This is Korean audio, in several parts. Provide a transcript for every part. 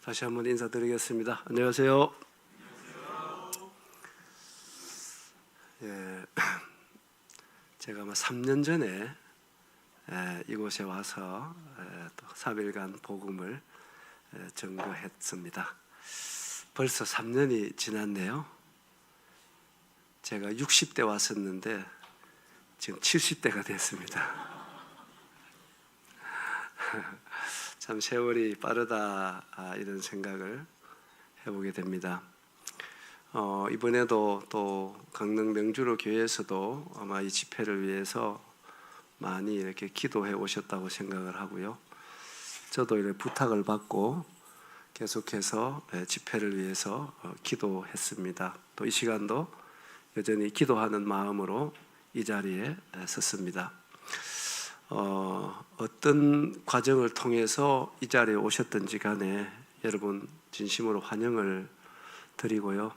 다시 한번 인사드리겠습니다. 안녕하세요. 제가 아마 3년 전에 이곳에 와서 또 3일간 복음을 전거했습니다. 벌써 3년이 지났네요. 제가 60대 왔었는데 지금 70대가 됐습니다. 참 세월이 빠르다, 이런 생각을 해보게 됩니다. 이번에도 또 강릉 명주로 교회에서도 아마 이 집회를 위해서 많이 이렇게 기도해 오셨다고 생각을 하고요. 저도 이렇게 부탁을 받고 계속해서 집회를 위해서 기도했습니다. 또 이 시간도 여전히 기도하는 마음으로 이 자리에 섰습니다. 어떤 과정을 통해서 이 자리에 오셨든지 간에 여러분 진심으로 환영을 드리고요.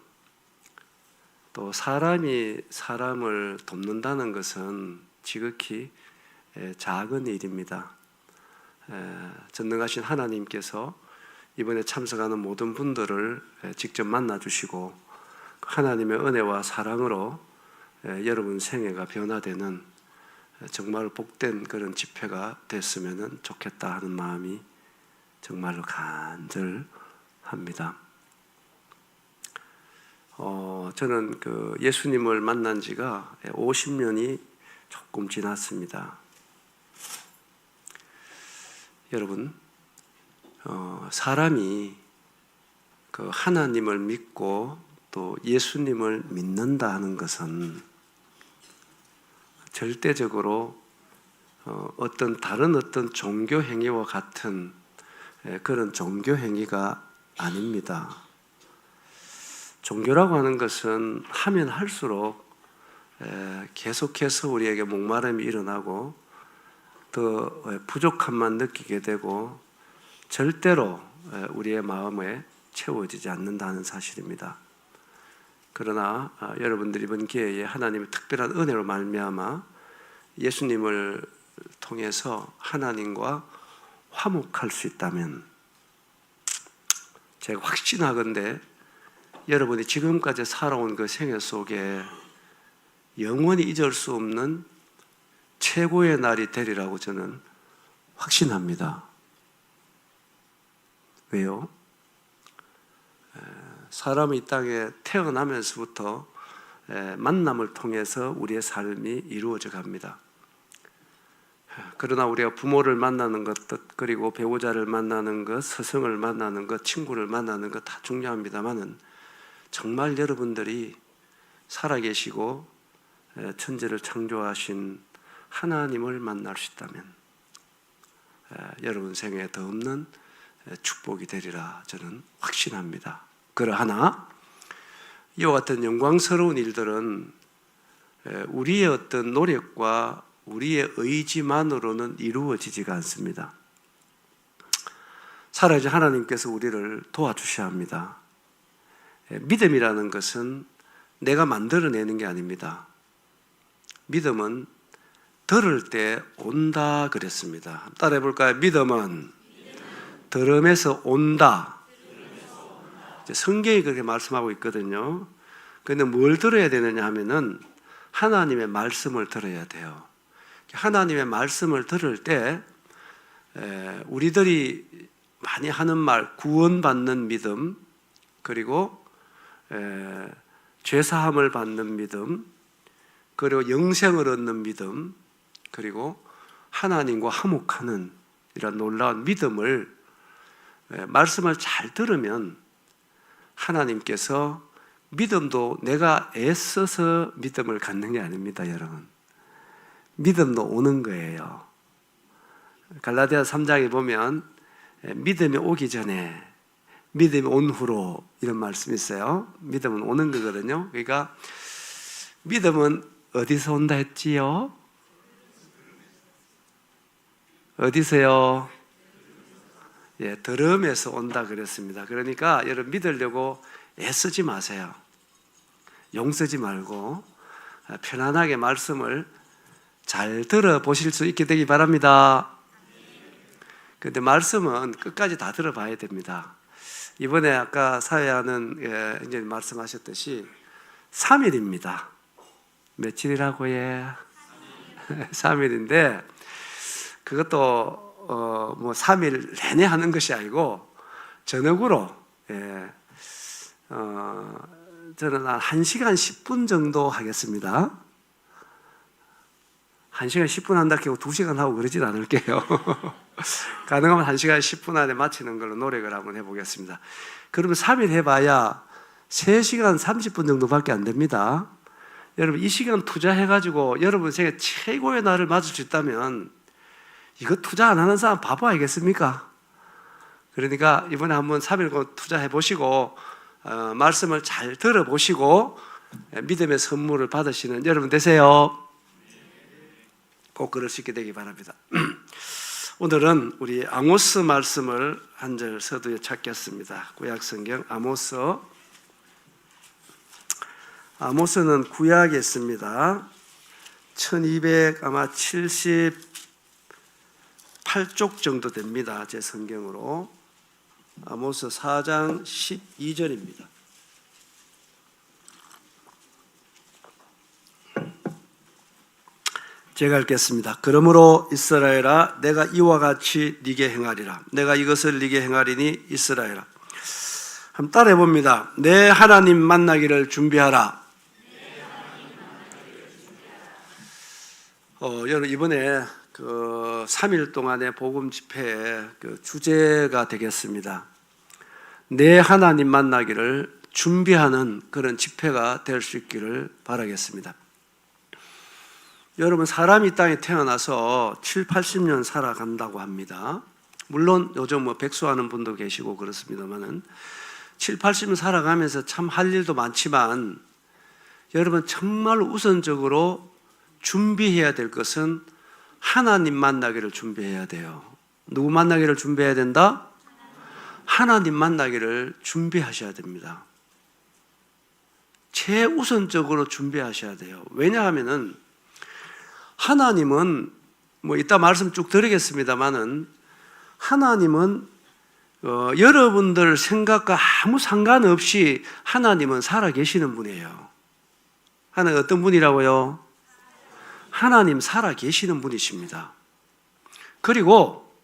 또 사람이 사람을 돕는다는 것은 지극히 작은 일입니다. 전능하신 하나님께서 이번에 참석하는 모든 분들을 직접 만나주시고 하나님의 은혜와 사랑으로 여러분 생애가 변화되는 정말 복된 그런 집회가 됐으면 좋겠다 하는 마음이 정말로 간절합니다. 저는 예수님을 만난 지가 50년이 조금 지났습니다. 여러분, 사람이 하나님을 믿고 또 예수님을 믿는다 하는 것은 절대적으로 다른 어떤 종교 행위와 같은 그런 종교 행위가 아닙니다. 종교라고 하는 것은 하면 할수록 계속해서 우리에게 목마름이 일어나고 더 부족함만 느끼게 되고 절대로 우리의 마음에 채워지지 않는다는 사실입니다. 그러나 여러분들이 이번 기회에 하나님의 특별한 은혜로 말미암아 예수님을 통해서 하나님과 화목할 수 있다면 제가 확신하건대 여러분이 지금까지 살아온 그 생애 속에 영원히 잊을 수 없는 최고의 날이 되리라고 저는 확신합니다. 왜요? 사람이 이 땅에 태어나면서부터 만남을 통해서 우리의 삶이 이루어져 갑니다. 그러나 우리가 부모를 만나는 것, 그리고 배우자를 만나는 것, 스승을 만나는 것, 친구를 만나는 것 다 중요합니다만은 정말 여러분들이 살아계시고 천지를 창조하신 하나님을 만날 수 있다면 여러분 생애에 더 없는 축복이 되리라 저는 확신합니다. 그러하나 이와 같은 영광스러운 일들은 우리의 어떤 노력과 우리의 의지만으로는 이루어지지가 않습니다. 살아계신 하나님께서 우리를 도와주셔야 합니다. 믿음이라는 것은 내가 만들어내는 게 아닙니다. 믿음은 들을 때 온다 그랬습니다. 따라해 볼까요? 믿음은 들음에서 온다. 성경이 그렇게 말씀하고 있거든요. 그런데 뭘 들어야 되느냐 하면은 하나님의 말씀을 들어야 돼요. 하나님의 말씀을 들을 때 우리들이 많이 하는 말, 구원받는 믿음, 그리고 죄사함을 받는 믿음, 그리고 영생을 얻는 믿음, 그리고 하나님과 화목하는 이런 놀라운 믿음을 말씀을 잘 들으면 하나님께서 믿음도 내가 애써서 믿음을 갖는 게 아닙니다, 여러분. 믿음도 오는 거예요. 갈라디아 3장에 보면 믿음이 오기 전에 믿음이 온 후로 이런 말씀이 있어요. 믿음은 오는 거거든요. 그러니까 믿음은 어디서 온다 했지요? 어디서요? 들음에서 온다 그랬습니다. 그러니까 여러분 믿으려고 애쓰지 마세요. 용 쓰지 말고 편안하게 말씀을 잘 들어보실 수 있게 되기 바랍니다. 근데 말씀은 끝까지 다 들어봐야 됩니다. 이번에 아까 사회하는 이제 말씀하셨듯이 3일입니다. 며칠이라고 해? 3일인데 그것도 뭐 3일 내내 하는 것이 아니고 저녁으로 저는 한 1시간 10분 정도 하겠습니다. 1시간 10분 한다 해도 2시간 하고 그러진 않을게요. 가능하면 1시간 10분 안에 마치는 걸로 노력을 한번 해보겠습니다. 그러면 3일 해봐야 3시간 30분 정도밖에 안 됩니다. 여러분 이 시간 투자해가지고 여러분 생애 최고의 날을 맞을 수 있다면 이거 투자 안 하는 사람 바보 아니겠습니까? 그러니까 이번에 한번 3일 투자해 보시고 말씀을 잘 들어보시고 믿음의 선물을 받으시는 여러분 되세요. 꼭 그럴 수 있게 되기 바랍니다. 오늘은 우리 아모스 말씀을 한 절 서두에 찾겠습니다. 구약성경 아모스는 구약에 있습니다. 1278쪽 정도 됩니다. 제 성경으로. 아모스 4장 12절입니다. 제가 읽겠습니다. 그러므로 이스라엘아 내가 이와 같이 네게 행하리라. 내가 이것을 네게 행하리니 이스라엘아. 한번 따라해 봅니다. 내 하나님 만나기를 준비하라. 여러분 이번에 그 3일 동안의 복음 집회의 그 주제가 되겠습니다. 내 하나님 만나기를 준비하는 그런 집회가 될 수 있기를 바라겠습니다. 여러분 사람이 이 땅에 태어나서 7, 80년 살아간다고 합니다. 물론 요즘 뭐 백수하는 분도 계시고 그렇습니다만은 7, 80년 살아가면서 참 할 일도 많지만 여러분 정말 우선적으로 준비해야 될 것은 하나님 만나기를 준비해야 돼요. 누구 만나기를 준비해야 된다? 하나님 만나기를 준비하셔야 됩니다. 최우선적으로 준비하셔야 돼요. 왜냐하면은 하나님은 뭐 이따 말씀 쭉 드리겠습니다만은 하나님은 여러분들 생각과 아무 상관없이 하나님은 살아계시는 분이에요. 하나님 어떤 분이라고요? 하나님 살아계시는 분이십니다. 그리고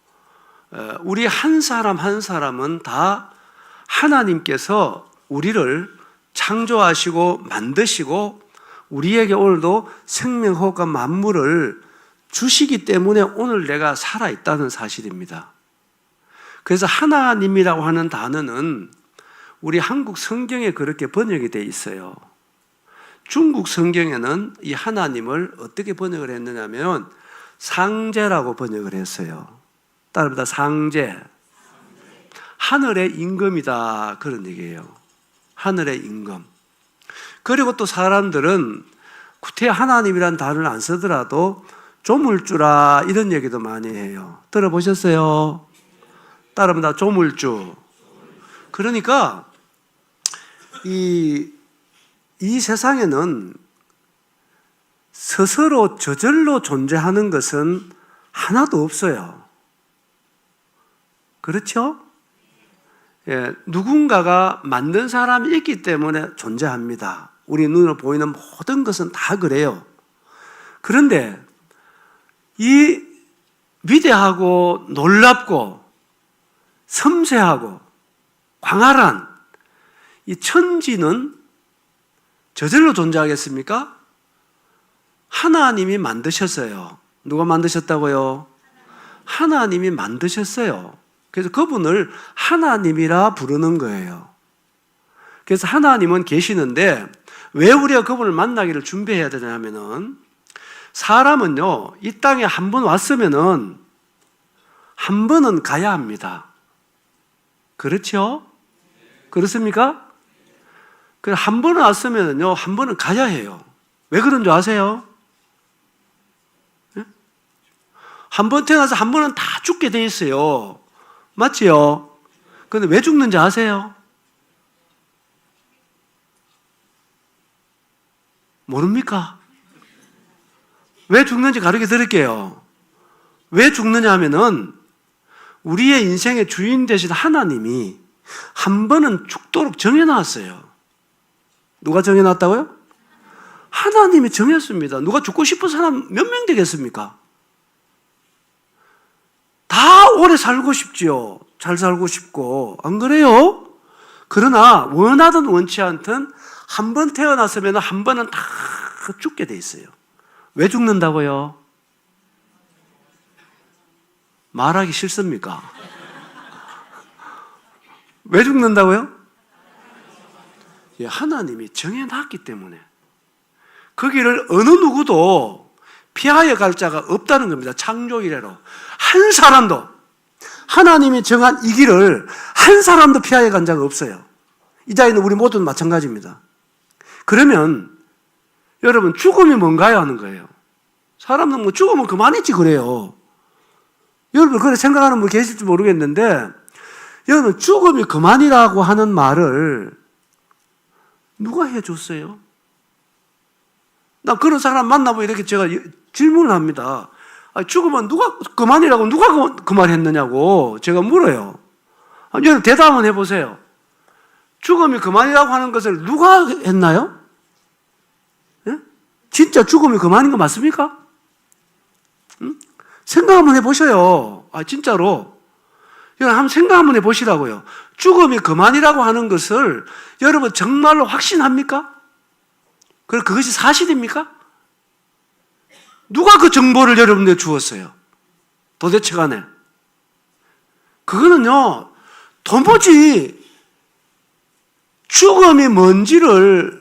우리 한 사람 한 사람은 다 하나님께서 우리를 창조하시고 만드시고 우리에게 오늘도 생명, 호흡과 만물을 주시기 때문에 오늘 내가 살아있다는 사실입니다. 그래서 하나님이라고 하는 단어는 우리 한국 성경에 그렇게 번역이 되어 있어요. 중국 성경에는 이 하나님을 어떻게 번역을 했느냐면 상제라고 번역을 했어요. 따라합니다. 상제. 하늘의 임금이다 그런 얘기예요. 하늘의 임금. 그리고 또 사람들은 구태 하나님이라는 단어를 안 쓰더라도 조물주라 이런 얘기도 많이 해요. 들어보셨어요? 따라합니다. 조물주. 그러니까 이 세상에는 스스로 저절로 존재하는 것은 하나도 없어요. 그렇죠? 예, 누군가가 만든 사람이 있기 때문에 존재합니다. 우리 눈으로 보이는 모든 것은 다 그래요. 그런데 이 위대하고 놀랍고 섬세하고 광활한 이 천지는 저절로 존재하겠습니까? 하나님이 만드셨어요. 누가 만드셨다고요? 하나님이 만드셨어요. 그래서 그분을 하나님이라 부르는 거예요. 그래서 하나님은 계시는데 왜 우리가 그분을 만나기를 준비해야 되냐면은 사람은요, 이 땅에 한 번 왔으면은 한 번은 가야 합니다. 그렇죠? 그렇습니까? 한 번은 왔으면은요, 한 번은 가야 해요. 왜 그런 줄 아세요? 한 번 태어나서 한 번은 다 죽게 돼 있어요. 맞지요? 그런데 왜 죽는지 아세요? 모릅니까? 왜 죽는지 가르쳐 드릴게요. 왜 죽느냐 하면은 우리의 인생의 주인 되신 하나님이 한 번은 죽도록 정해놨어요. 누가 정해놨다고요? 하나님이 정했습니다. 누가 죽고 싶은 사람 몇 명 되겠습니까? 다 오래 살고 싶지요. 잘 살고 싶고. 안 그래요? 그러나 원하든 원치 않든 한 번 태어났으면 한 번은 다 죽게 돼 있어요. 왜 죽는다고요? 말하기 싫습니까? 왜 죽는다고요? 하나님이 정해놨기 때문에. 그 길을 어느 누구도 피하여 갈 자가 없다는 겁니다. 창조 이래로. 한 사람도, 하나님이 정한 이 길을 한 사람도 피하여 간 자가 없어요. 이 자리에 있는 우리 모두는 마찬가지입니다. 그러면 여러분, 죽음이 뭔가요? 하는 거예요. 사람은 뭐 죽으면 그만이지 그래요. 여러분 그렇게 생각하는 분 계실지 모르겠는데, 여러분 죽음이 그만이라고 하는 말을 누가 해줬어요? 나 그런 사람 만나보면 이렇게 제가 질문을 합니다. 죽으면 누가 그만이라고 누가 그 말 했느냐고 제가 물어요. 여러분 대답 한번 해보세요. 죽음이 그만이라고 하는 것을 누가 했나요? 예? 진짜 죽음이 그만인 거 맞습니까? 응? 생각 한번 해보셔요. 진짜로. 여러분 한번 생각 한번 해보시라고요. 죽음이 그만이라고 하는 것을 여러분 정말로 확신합니까? 그리고 그것이 사실입니까? 누가 그 정보를 여러분들에게 주었어요? 도대체 간에. 그거는요, 도무지 죽음이 뭔지를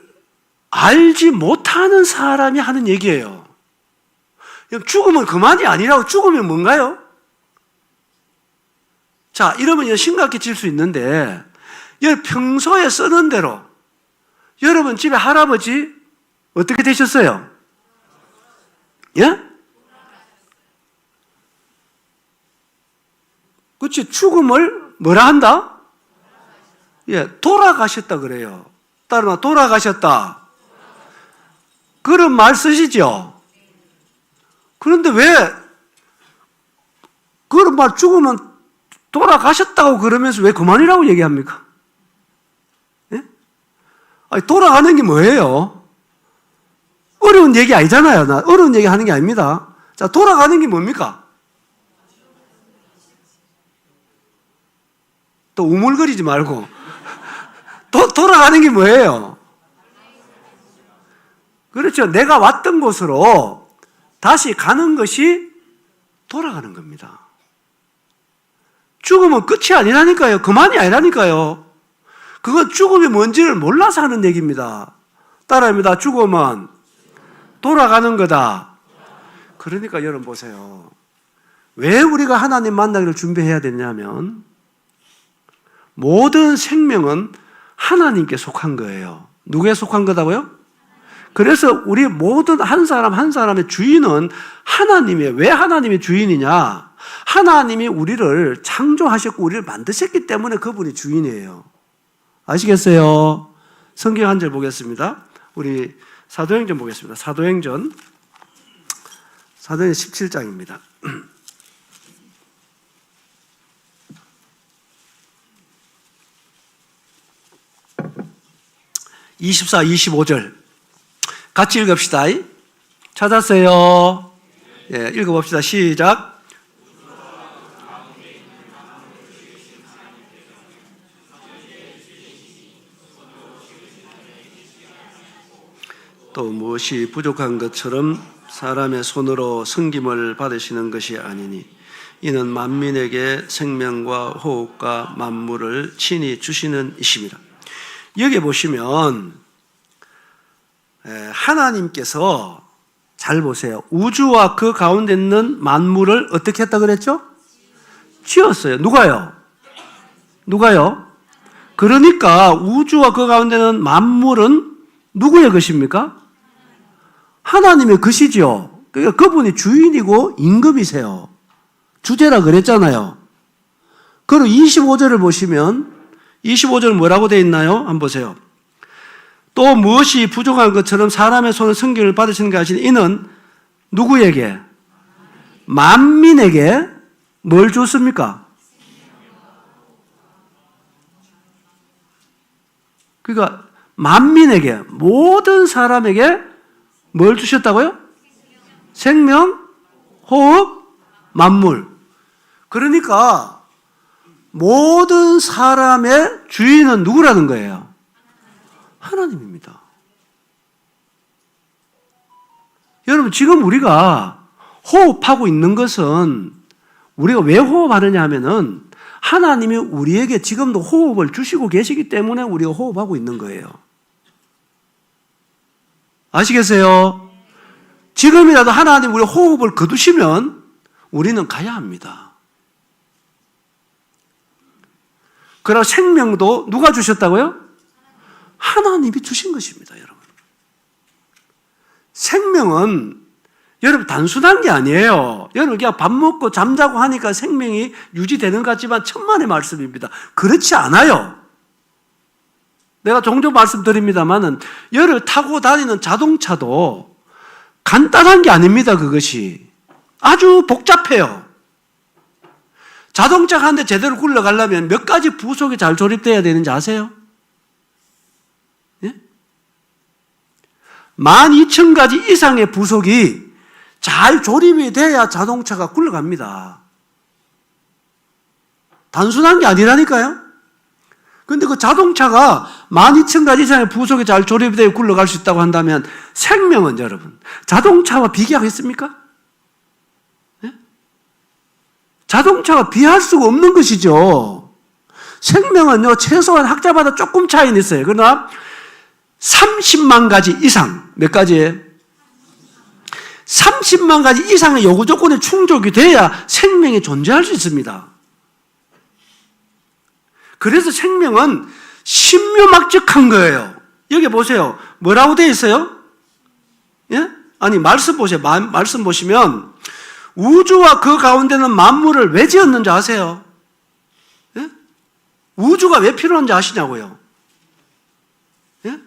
알지 못하는 사람이 하는 얘기예요. 죽음은 그만이 아니라고. 죽음이 뭔가요? 자, 이러면 심각해질 수 있는데, 평소에 쓰는 대로 여러분 집에 할아버지 어떻게 되셨어요? 예? 그렇지. 죽음을 뭐라 한다? 돌아가셨다 그래요. 따르마 돌아가셨다. 그런 말 쓰시죠? 그런데 왜 그런 말 죽으면 돌아가셨다고 그러면서 왜 그만이라고 얘기합니까? 예? 돌아가는 게 뭐예요? 어려운 얘기 아니잖아요. 나 어려운 얘기 하는 게 아닙니다. 자, 돌아가는 게 뭡니까? 또 우물거리지 말고. 돌아가는 게 뭐예요? 그렇죠. 내가 왔던 곳으로 다시 가는 것이 돌아가는 겁니다. 죽으면 끝이 아니라니까요. 그만이 아니라니까요. 그건 죽음이 뭔지를 몰라서 하는 얘기입니다. 따라합니다. 죽음은 돌아가는 거다. 그러니까 여러분 보세요. 왜 우리가 하나님 만나기를 준비해야 되냐면, 모든 생명은 하나님께 속한 거예요. 누구에 속한 거다고요? 그래서 우리 모든 한 사람 한 사람의 주인은 하나님이에요. 왜 하나님이 주인이냐? 하나님이 우리를 창조하셨고 우리를 만드셨기 때문에 그분이 주인이에요. 아시겠어요? 성경 한 절 보겠습니다. 우리 사도행전 보겠습니다. 사도행전 17장입니다. 24, 25절 같이 읽읍시다. 찾았어요? 읽어봅시다. 시작. 또 무엇이 부족한 것처럼 사람의 손으로 섬김을 받으시는 것이 아니니 이는 만민에게 생명과 호흡과 만물을 친히 주시는 이십니다. 여기 보시면 하나님께서 잘 보세요. 우주와 그 가운데 있는 만물을 어떻게 했다 그랬죠? 지었어요. 누가요? 그러니까 우주와 그 가운데 있는 만물은 누구의 것입니까? 하나님의 것이죠. 그러니까 그분이 주인이고 임금이세요. 주제라 그랬잖아요. 그리고 25절을 보시면 25절 뭐라고 되어 있나요? 한번 보세요. 또 무엇이 부족한 것처럼 사람의 손을 섬김을 받으시는 것 아시니 이는 누구에게? 만민에게 뭘 줬습니까? 그러니까 만민에게, 모든 사람에게 뭘 주셨다고요? 생명, 호흡, 만물. 그러니까 모든 사람의 주인은 누구라는 거예요? 하나님입니다. 여러분, 지금 우리가 호흡하고 있는 것은 우리가 왜 호흡하느냐 하면은 하나님이 우리에게 지금도 호흡을 주시고 계시기 때문에 우리가 호흡하고 있는 거예요. 아시겠어요? 지금이라도 하나님 우리 호흡을 거두시면 우리는 가야 합니다. 그러나 생명도 누가 주셨다고요? 하나님이 주신 것입니다, 여러분. 생명은 여러분 단순한 게 아니에요. 여러분 그냥 밥 먹고 잠자고 하니까 생명이 유지되는 것 같지만 천만의 말씀입니다. 그렇지 않아요. 내가 종종 말씀드립니다만은 여러분 타고 다니는 자동차도 간단한 게 아닙니다. 그것이 아주 복잡해요. 자동차가 한 대 제대로 굴러가려면 몇 가지 부속이 잘 조립되어야 되는지 아세요? 예? 12,000가지 이상의 부속이 잘 조립이 돼야 자동차가 굴러갑니다. 단순한 게 아니라니까요. 그런데 그 자동차가 12,000가지 이상의 부속이 잘 조립이 되어 굴러갈 수 있다고 한다면 생명은 여러분 자동차와 비교하겠습니까? 네? 자동차와 비할 수가 없는 것이죠. 생명은요 최소한 학자마다 조금 차이는 있어요. 그러나 30만 가지 이상, 몇 가지예요? 30만 가지 이상의 요구 조건에 충족이 돼야 생명이 존재할 수 있습니다. 그래서 생명은 신묘막측한 거예요. 여기 보세요. 뭐라고 되어 있어요? 예? 아니 말씀 보세요. 말씀 보시면 우주와 그 가운데는 만물을 왜 지었는지 아세요? 예? 우주가 왜 필요한지 아시냐고요? 예?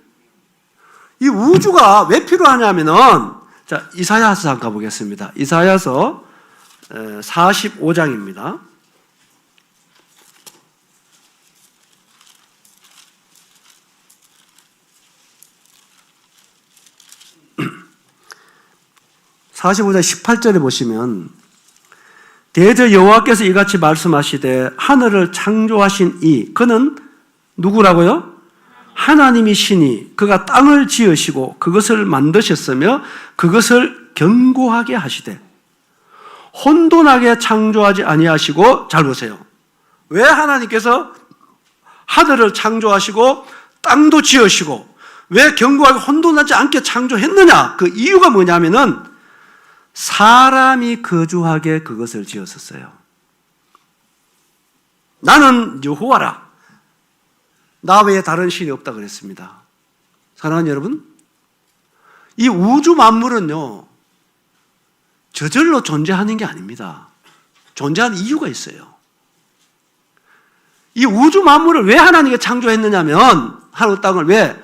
이 우주가 왜 필요하냐면은 자, 이사야서 잠깐 가보겠습니다. 이사야서 45장입니다. (45장) 18절에 보시면 대저 여호와께서 이같이 말씀하시되 하늘을 창조하신 이 그는 누구라고요? 하나님이시니 그가 땅을 지으시고 그것을 만드셨으며 그것을 견고하게 하시되 혼돈하게 창조하지 아니하시고. 잘 보세요. 왜 하나님께서 하늘을 창조하시고 땅도 지으시고 왜 견고하게 혼돈하지 않게 창조했느냐? 그 이유가 뭐냐면은 사람이 거주하게 그것을 지었었어요. 나는 여호와라. 나 외에 다른 신이 없다 그랬습니다. 사랑하는 여러분, 이 우주 만물은요 저절로 존재하는 게 아닙니다. 존재하는 이유가 있어요. 이 우주 만물을 왜 하나님께 창조했느냐면 하늘 땅을 왜?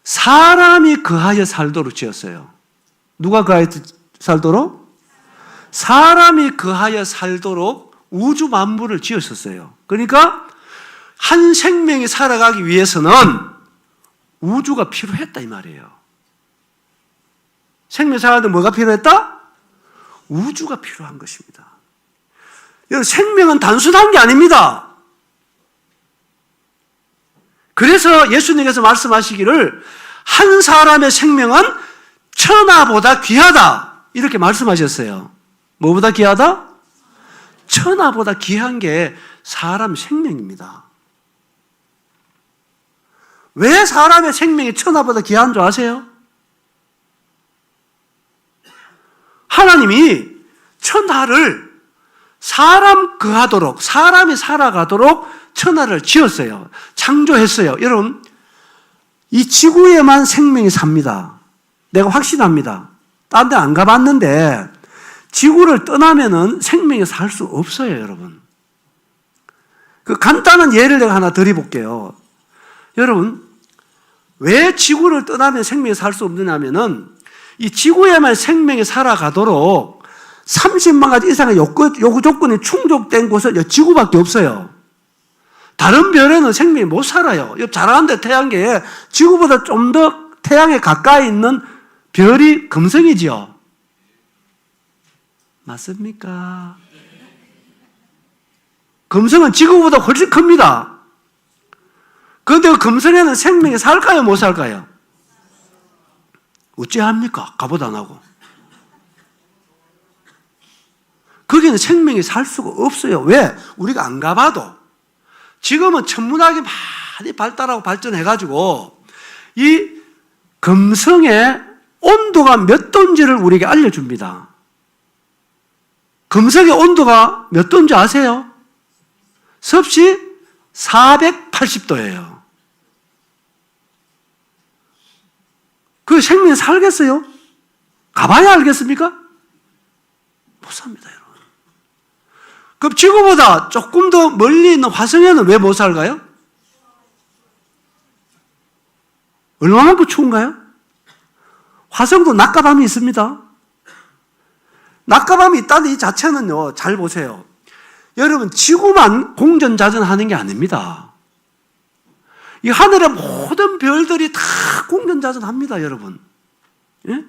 사람이 거하여 살도록 지었어요. 누가 거하여 살도록? 사람이 거하여 살도록 우주 만물을 지었었어요. 그러니까 한 생명이 살아가기 위해서는 우주가 필요했다 이 말이에요. 생명이 살아가는데 뭐가 필요했다? 우주가 필요한 것입니다. 여러분, 생명은 단순한 게 아닙니다. 그래서 예수님께서 말씀하시기를 한 사람의 생명은 천하보다 귀하다 이렇게 말씀하셨어요. 뭐보다 귀하다? 천하보다 귀한 게 사람 생명입니다. 왜 사람의 생명이 천하보다 귀한 줄 아세요? 하나님이 천하를 사람 거하도록, 사람이 살아가도록 천하를 지었어요. 창조했어요. 여러분, 이 지구에만 생명이 삽니다. 내가 확신합니다. 딴 데 안 가봤는데 지구를 떠나면은 생명이 살 수 없어요, 여러분. 그 간단한 예를 내가 하나 드려볼게요. 여러분, 왜 지구를 떠나면 생명이 살 수 없느냐면은 이 지구에만 생명이 살아가도록 30만 가지 이상의 요구 조건이 충족된 곳은 지구밖에 없어요. 다른 별에는 생명이 못 살아요. 잘 아는데 태양계에 지구보다 좀 더 태양에 가까이 있는 별이 금성이지요. 맞습니까? 금성은 지구보다 훨씬 큽니다. 그런데 그 금성에는 생명이 살까요? 못 살까요? 어찌합니까? 가보도 안 하고. 거기는 생명이 살 수가 없어요. 왜? 우리가 안 가봐도. 지금은 천문학이 많이 발달하고 발전해가지고 이 금성의 온도가 몇 도인지를 우리에게 알려줍니다. 금성의 온도가 몇 도인지 아세요? 섭씨 480도예요. 그 생명이 살겠어요? 가봐야 알겠습니까? 못 삽니다, 여러분. 그럼 지구보다 조금 더 멀리 있는 화성에는 왜 못 살까요? 얼마만큼 추운가요? 화성도 낮과 밤이 있습니다. 낮과 밤이 있다는 이 자체는요, 잘 보세요. 여러분, 지구만 공전자전하는 게 아닙니다. 이 하늘의 모든 별들이 다 공전자전합니다, 여러분. 예?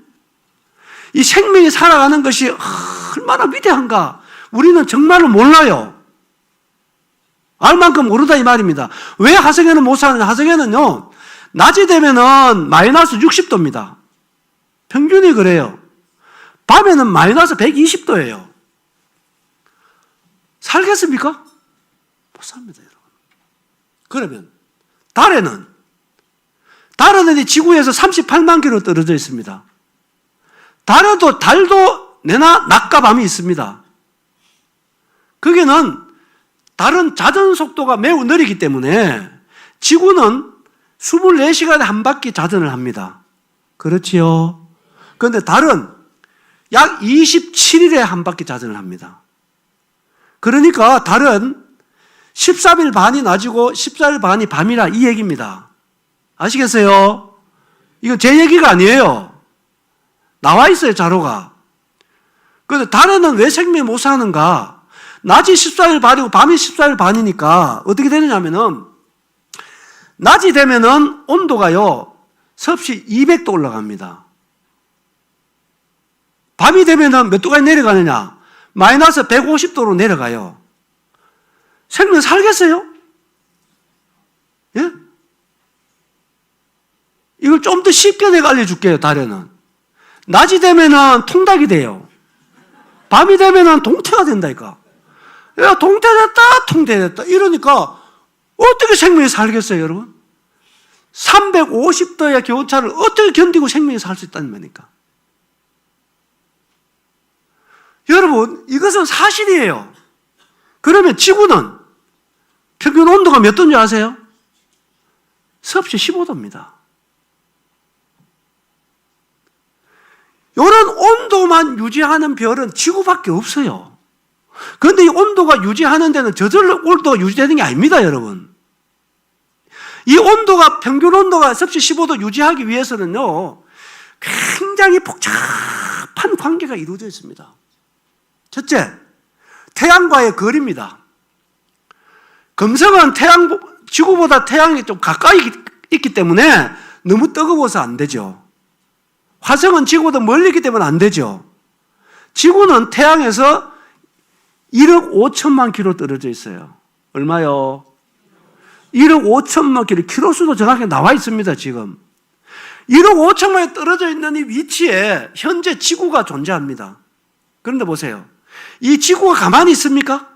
이 생명이 살아가는 것이 얼마나 위대한가 우리는 정말로 몰라요. 알 만큼 모르다 이 말입니다. 왜 화성에는 못 사느냐? 화성에는요, 낮이 되면은 마이너스 60도입니다. 평균이 그래요. 밤에는 마이너스 120도예요. 살겠습니까? 못 삽니다, 여러분. 그러면 달에는 이 지구에서 38만 킬로 떨어져 있습니다. 달도 내나 낮과 밤이 있습니다. 거기는 달은 자전 속도가 매우 느리기 때문에 지구는 24시간에 한 바퀴 자전을 합니다. 그렇지요? 그런데 달은 약 27일에 한 바퀴 자전을 합니다. 그러니까 달은 13일 반이 낮이고 14일 반이 밤이라 이 얘기입니다. 아시겠어요? 이거 제 얘기가 아니에요. 나와 있어요, 자료가. 그런데 달에는 왜 생명이 못 사는가? 낮이 14일 반이고 밤이 14일 반이니까 어떻게 되느냐면은 낮이 되면은 온도가요, 섭씨 200도 올라갑니다. 밤이 되면은 몇 도까지 내려가느냐? 마이너스 150도로 내려가요. 생명 살겠어요? 예? 이걸 좀 더 쉽게 내가 알려줄게요, 달에는. 낮이 되면은 통닭이 돼요. 밤이 되면은 동태가 된다니까. 야, 동태됐다, 통태됐다. 이러니까 어떻게 생명이 살겠어요, 여러분? 350도의 기온차를 어떻게 견디고 생명이 살 수 있다는 말입니까? 여러분, 이것은 사실이에요. 그러면 지구는 평균 온도가 몇 도인지 아세요? 섭씨 15도입니다. 이런 온도만 유지하는 별은 지구밖에 없어요. 그런데 이 온도가 유지하는 데는 저절로 온도가 유지되는 게 아닙니다, 여러분. 이 온도가, 평균 온도가 섭씨 15도 유지하기 위해서는요, 굉장히 복잡한 관계가 이루어져 있습니다. 첫째, 태양과의 거리입니다. 금성은 지구보다 태양이 좀 가까이 있기 때문에 너무 뜨거워서 안 되죠. 화성은 지구보다 멀리 있기 때문에 안 되죠. 지구는 태양에서 1억 5천만 킬로 떨어져 있어요. 얼마요? 1억 5천만 킬로, 킬로수도 정확히 나와 있습니다, 지금. 1억 5천만이 떨어져 있는 이 위치에 현재 지구가 존재합니다. 그런데 보세요. 이 지구가 가만히 있습니까?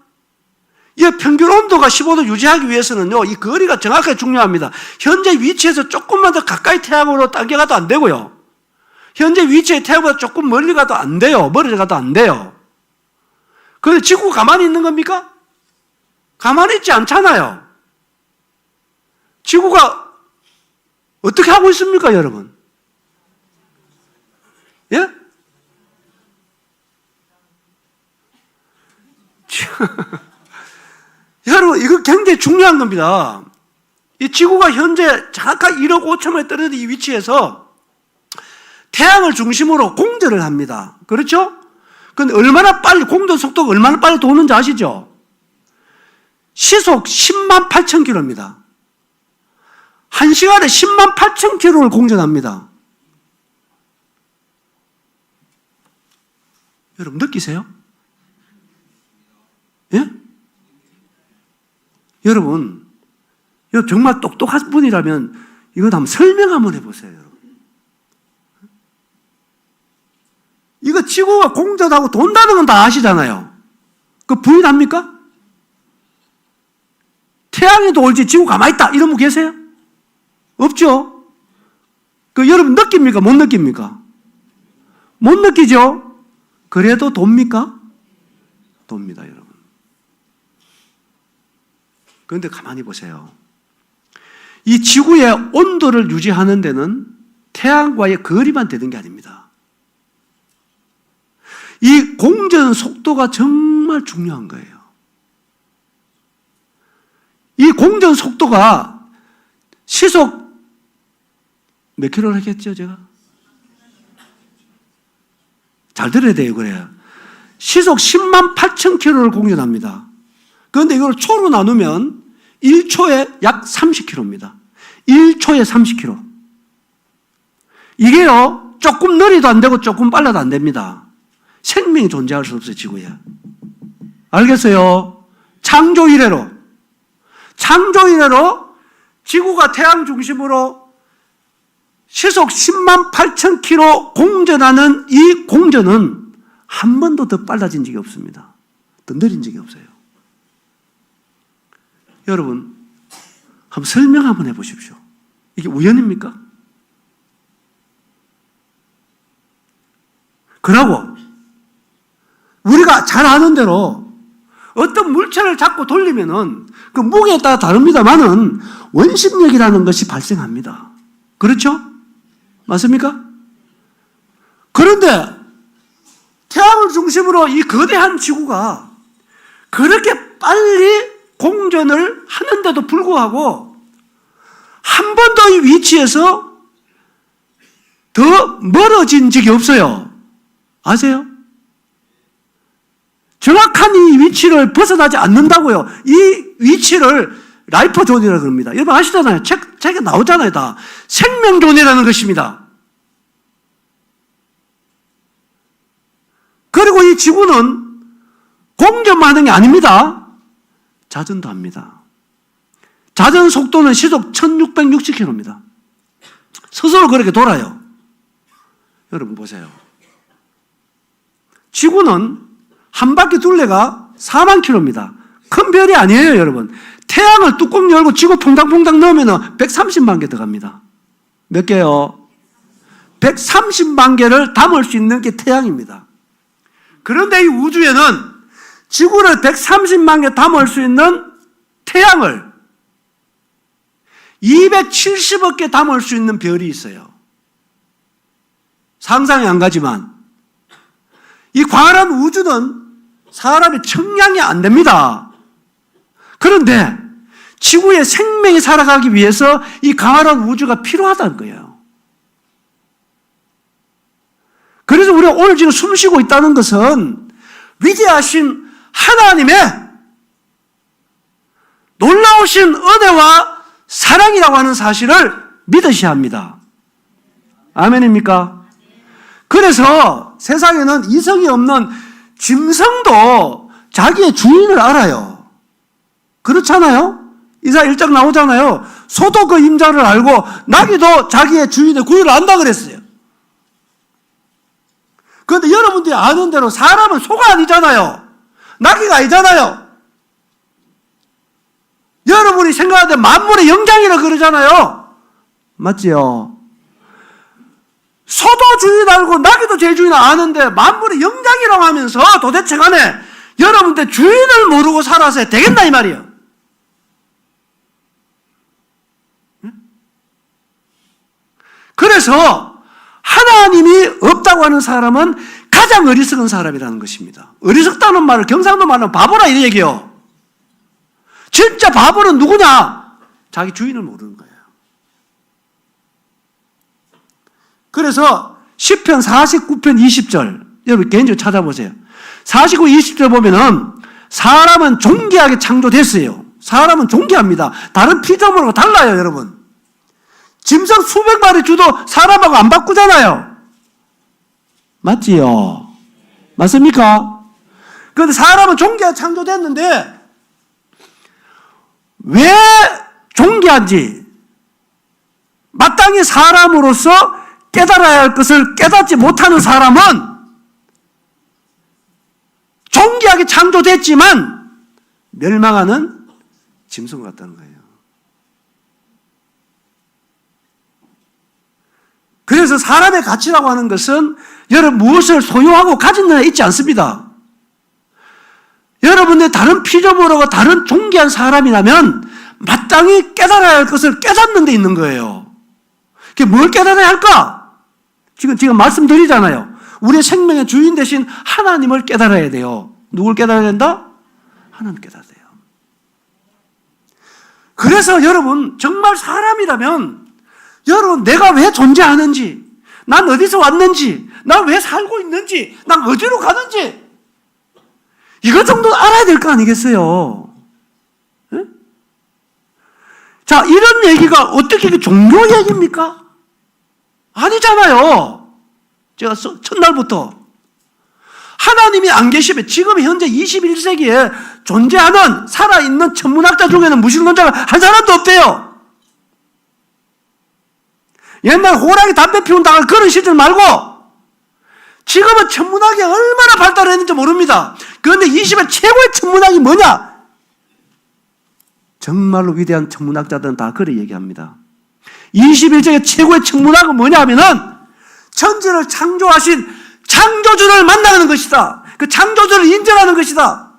이 평균 온도가 15도 유지하기 위해서는요, 이 거리가 정확하게 중요합니다. 현재 위치에서 조금만 더 가까이 태양으로 당겨가도 안 되고요. 현재 위치에 태양보다 조금 멀리 가도 안 돼요. 멀리 가도 안 돼요. 그런데 지구가 가만히 있는 겁니까? 가만히 있지 않잖아요. 지구가 어떻게 하고 있습니까, 여러분? 예? 여러분, 이거 굉장히 중요한 겁니다. 이 지구가 현재 정확하게 1억 5천만에 떨어진 이 위치에서 태양을 중심으로 공전을 합니다. 그렇죠? 그런데 얼마나 빨리, 공전 속도가 얼마나 빨리 도는지 아시죠? 시속 10만 8천 킬로입니다. 1시간에 10만 8천 킬로를 공전합니다. 여러분 느끼세요? 예? 여러분 정말 똑똑한 분이라면 이거 한번 설명 한번 해보세요. 여러분. 이거 지구가 공전하고 돈다는 건 다 아시잖아요. 그 부인합니까? 태양이 돌지 지구 가만히 있다 이런 분 계세요? 없죠? 그 여러분 느낍니까? 못 느낍니까? 못 느끼죠? 그래도 돕니까? 돕니다, 여러분. 그런데 가만히 보세요. 이 지구의 온도를 유지하는 데는 태양과의 거리만 되는 게 아닙니다. 이 공전 속도가 정말 중요한 거예요. 이 공전 속도가 시속 몇 킬로를 했겠죠, 제가? 잘 들어야 돼요, 그래요. 시속 10만 8천 킬로를 공전합니다. 그런데 이걸 초로 나누면 1초에 약 30킬로입니다. 1초에 30킬로. 이게요, 조금 느리도 안 되고 조금 빨라도 안 됩니다. 생명이 존재할 수 없어요, 지구에. 알겠어요? 창조 이래로 지구가 태양 중심으로 시속 10만 8천 킬로 공전하는 이 공전은 한 번도 더 빨라진 적이 없습니다. 더 느린 적이 없어요. 여러분, 한번 설명 한번 해보십시오. 이게 우연입니까? 그러고 우리가 잘 아는 대로 어떤 물체를 잡고 돌리면은 그 무게에 따라 다릅니다만은 원심력이라는 것이 발생합니다. 그렇죠? 맞습니까? 그런데 태양을 중심으로 이 거대한 지구가 그렇게 빨리 공전을 하는데도 불구하고 한 번도 이 위치에서 더 멀어진 적이 없어요. 아세요? 정확한 이 위치를 벗어나지 않는다고요. 이 위치를 라이프 존이라고 합니다. 여러분 아시잖아요. 책에 나오잖아요. 다 생명존이라는 것입니다. 그리고 이 지구는 공전만 하는 게 아닙니다. 자전도 합니다. 자전 속도는 시속 1660km입니다. 스스로 그렇게 돌아요. 여러분 보세요. 지구는 한 바퀴 둘레가 4만 킬로입니다. 큰 별이 아니에요, 여러분. 태양을 뚜껑 열고 지구 퐁당퐁당 넣으면 130만 개 들어갑니다. 몇 개요? 130만 개를 담을 수 있는 게 태양입니다. 그런데 이 우주에는 지구를 130만 개 담을 수 있는 태양을 270억 개 담을 수 있는 별이 있어요. 상상이 안 가지만 이 광활한 우주는 사람의 청량이 안 됩니다. 그런데 지구에 생명이 살아가기 위해서 이 광활한 우주가 필요하다는 거예요. 그래서 우리가 오늘 지금 숨 쉬고 있다는 것은 위대하신 하나님의 놀라우신 은혜와 사랑이라고 하는 사실을 믿으셔야 합니다. 아멘입니까? 그래서 세상에는 이성이 없는 짐승도 자기의 주인을 알아요. 그렇잖아요? 이사 1장 나오잖아요. 소도 그 임자를 알고 나귀도 자기의 주인의 구유를 안다 그랬어요. 그런데 여러분들이 아는 대로 사람은 소가 아니잖아요. 나귀가 아니잖아요. 여러분이 생각할 때 만물의 영장이라 그러잖아요. 맞지요? 소도 주인 알고 나귀도 제 주인 아는데 만물의 영장이라고 하면서 도대체 간에 여러분들 주인을 모르고 살아서 되겠나 이 말이에요. 그래서 하나님이 없다고 하는 사람은 가장 어리석은 사람이라는 것입니다. 어리석다는 말을 경상도 말로 바보라 이 얘기예요. 진짜 바보는 누구냐? 자기 주인을 모르는 거예요. 그래서 시편 49편 20절 여러분 개인적으로 찾아보세요. 49, 20절 보면은 사람은 존귀하게 창조됐어요. 사람은 존귀합니다. 다른 피조물하고 달라요, 여러분. 짐승 수백 마리 주도 사람하고 안 바꾸잖아요. 맞지요? 맞습니까? 그런데 사람은 존귀하게 창조됐는데 왜 존귀한지 마땅히 사람으로서 깨달아야 할 것을 깨닫지 못하는 사람은 존귀하게 창조됐지만 멸망하는 짐승 같다는 거예요. 그래서 사람의 가치라고 하는 것은 여러분 무엇을 소유하고 가진 데에 있지 않습니다. 여러분의 다른 피조물하고 다른 존귀한 사람이라면 마땅히 깨달아야 할 것을 깨닫는 데 있는 거예요. 그게 뭘 깨달아야 할까? 지금 말씀드리잖아요. 우리의 생명의 주인 대신 하나님을 깨달아야 돼요. 누굴 깨달아야 된다? 하나님 깨달아야 돼요. 그래서 여러분 정말 사람이라면 여러분 내가 왜 존재하는지, 난 어디서 왔는지, 난 왜 살고 있는지, 난 어디로 가는지 이것 정도 알아야 될 거 아니겠어요? 네? 자, 이런 얘기가 어떻게 종교 얘기입니까? 아니잖아요. 제가 첫날부터 하나님이 안 계시면 지금 현재 21세기에 존재하는 살아있는 천문학자 중에는 무신론자가 한 사람도 없대요. 옛날 호랑이 담배 피운다는 그런 시절 말고 지금은 천문학이 얼마나 발달했는지 모릅니다. 그런데 20의 최고의 천문학이 뭐냐? 정말로 위대한 천문학자들은 다 그렇게 얘기합니다. 21세기 최고의 천문학은 뭐냐 하면은 천지를 창조하신 창조주를 만나는 것이다. 그 창조주를 인정하는 것이다.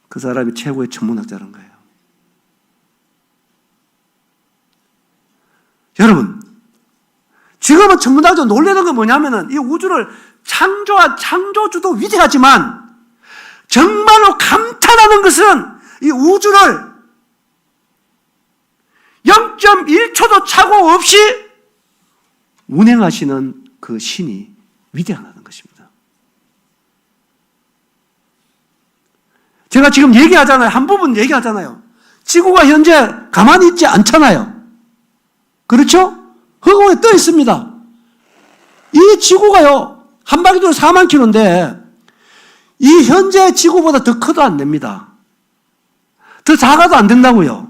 그 사람이 최고의 천문학자라는 거예요. 여러분, 지금은 천문학자 놀라는 건 뭐냐면은 이 우주를 창조한 창조주도 위대하지만 정말로 감탄하는 것은 이 우주를 0.1초도 착오 없이 운행하시는 그 신이 위대하다는 것입니다. 제가 지금 얘기하잖아요. 한 부분 얘기하잖아요. 지구가 현재 가만히 있지 않잖아요. 그렇죠? 허공에 떠 있습니다. 이 지구가요, 한 바퀴 돌아 4만 킬로인데, 이 현재 지구보다 더 커도 안 됩니다. 더 작아도 안 된다고요.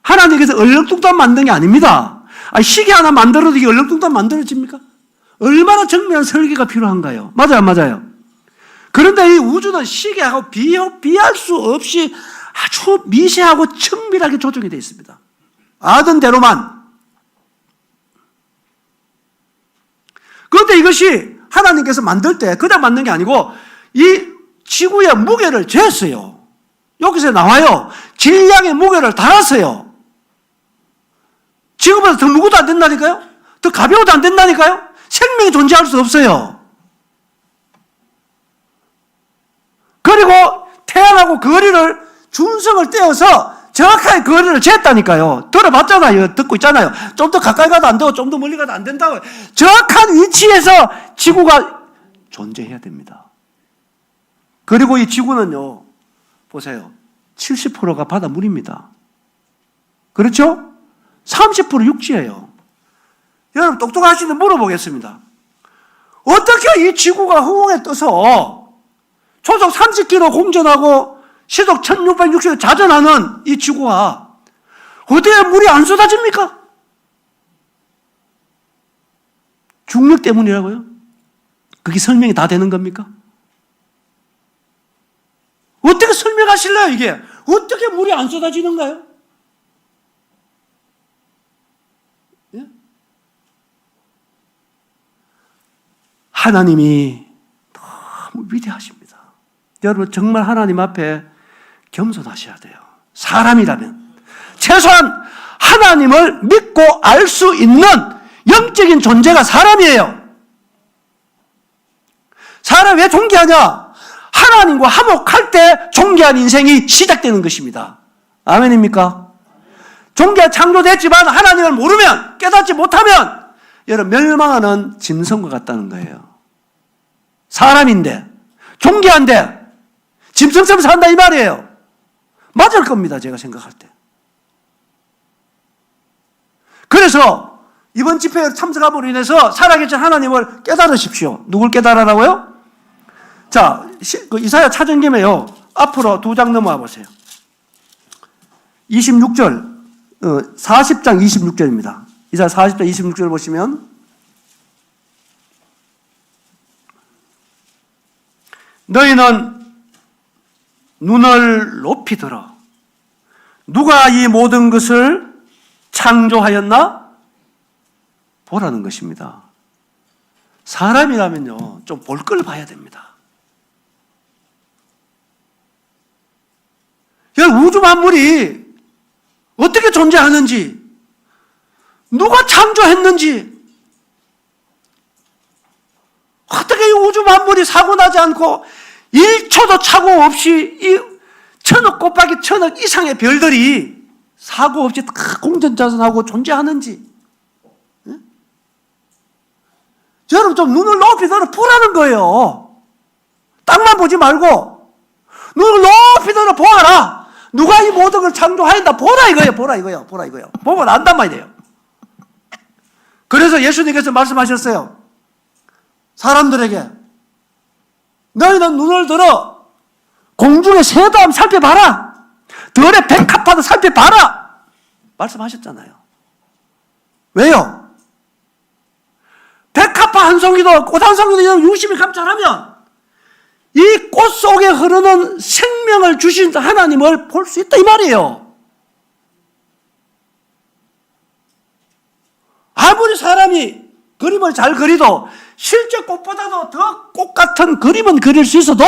하나님께서 얼렁뚱땅 만든 게 아닙니다. 시계 하나 만들어도 이게 얼렁뚱땅 만들어집니까? 얼마나 정밀한 설계가 필요한가요? 맞아요, 안 맞아요? 그런데 이 우주는 시계하고 비할 수 없이 아주 미세하고 정밀하게 조정이 되어 있습니다. 아던 대로만. 그런데 이것이 하나님께서 만들 때 그냥 만든 게 아니고 이 지구의 무게를 쟀어요. 여기서 나와요. 질량의 무게를 달았어요. 지구보다 더 무거워도 안 된다니까요? 더 가벼워도 안 된다니까요? 생명이 존재할 수 없어요. 그리고 태양하고 거리를 준성을 떼어서 정확하게 거리를 쟀다니까요. 들어봤잖아요. 듣고 있잖아요. 좀 더 가까이 가도 안 되고 좀 더 멀리 가도 안 된다고. 정확한 위치에서 지구가 존재해야 됩니다. 그리고 이 지구는요, 보세요. 70%가 바닷물입니다. 그렇죠? 30% 육지예요. 여러분 똑똑하시는데 물어보겠습니다. 어떻게 이 지구가 허공에 떠서 초속 30km 공전하고 시속 1660km 자전하는 이 지구가 어디에 물이 안 쏟아집니까? 중력 때문이라고요? 그게 설명이 다 되는 겁니까? 어떻게 설명하실래요, 이게? 어떻게 물이 안 쏟아지는가요? 예? 하나님이 너무 위대하십니다. 여러분 정말 하나님 앞에 겸손하셔야 돼요. 사람이라면 최소한 하나님을 믿고 알 수 있는 영적인 존재가 사람이에요. 사람이 왜 존귀하냐? 하나님과 화목할 때 존귀한 인생이 시작되는 것입니다. 아멘입니까? 존귀가 창조됐지만 하나님을 모르면, 깨닫지 못하면 여러분 멸망하는 짐승과 같다는 거예요. 사람인데 존귀한데 짐승처럼 산다 이 말이에요. 맞을 겁니다. 제가 생각할 때. 그래서 이번 집회에 참석함으로 인해서 살아계신 하나님을 깨달으십시오. 누굴 깨달으라고요? 자, 이사야 찾은 김에요. 앞으로 2장 넘어와 보세요. 26절, 40장 26절입니다. 이사야 40장 26절 보시면 너희는 눈을 높이 들어 누가 이 모든 것을 창조하였나? 보라는 것입니다. 사람이라면요, 좀 볼 걸 봐야 됩니다. 우주 만물이 어떻게 존재하는지, 누가 창조했는지, 어떻게 이 우주 만물이 사고 나지 않고 1초도 착오 없이 이 천억 곱하기 천억 이상의 별들이 사고 없이 다 공전자전하고 존재하는지, 응? 여러분 좀 눈을 높이 들어 보라는 거예요. 땅만 보지 말고 눈을 높이 들어 보아라. 누가 이 모든 걸 창조하였다 보라 이거예요. 보라 이거예요. 보라 이거예요. 보고 난단 말이에요. 그래서 예수님께서 말씀하셨어요. 사람들에게 너희는 눈을 들어 공중의 새도 한번 살펴봐라. 들의 백합화도 살펴봐라. 말씀하셨잖아요. 왜요? 백합화 한 송이도 꽃 한 송이도 유심히 감찰하면 이 꽃 속에 흐르는 생명을 주신 하나님을 볼 수 있다 이 말이에요. 아무리 사람이 그림을 잘 그리도 실제 꽃보다도 더 꽃 같은 그림은 그릴 수 있어도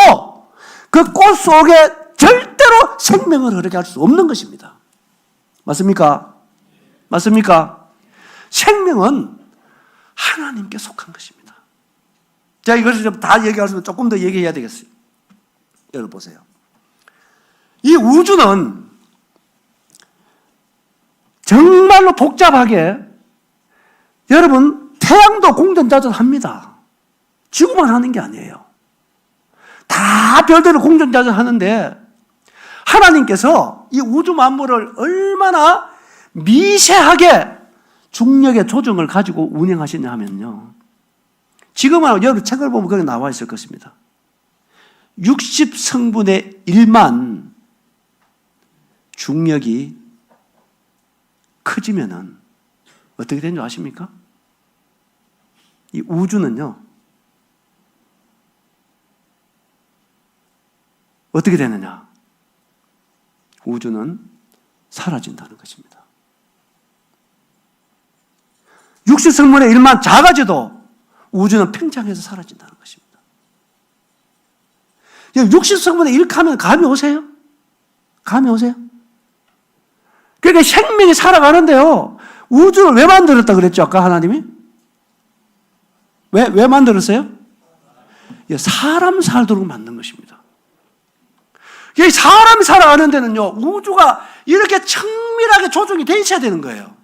그 꽃 속에 절대로 생명을 흐르게 할 수 없는 것입니다. 맞습니까? 맞습니까? 생명은 하나님께 속한 것입니다. 제가 이것을 좀 다 얘기하시면 조금 더 얘기해야 되겠어요. 여러분 보세요. 이 우주는 정말로 복잡하게 여러분 태양도 공전자전합니다. 지구만 하는 게 아니에요. 다 별대로 공전자전하는데 하나님께서 이 우주 만물을 얼마나 미세하게 중력의 조정을 가지고 운행하시냐 하면요. 지금은 여러분 책을 보면 거기 나와 있을 것입니다. 60성분의 1만 중력이 커지면은 어떻게 되는 줄 아십니까? 이 우주는요, 어떻게 되느냐? 우주는 사라진다는 것입니다. 60성분의 1만 작아져도 우주는 팽창해서 사라진다는 것입니다. 60성분의 1 하면 감이 오세요? 감이 오세요? 그러니까 생명이 살아가는데요. 우주를 왜 만들었다 그랬죠? 아까 하나님이? 왜 만들었어요? 사람 살도록 만든 것입니다. 사람이 살아가는 데는요, 우주가 이렇게 청밀하게 조정이 돼 있어야 되는 거예요.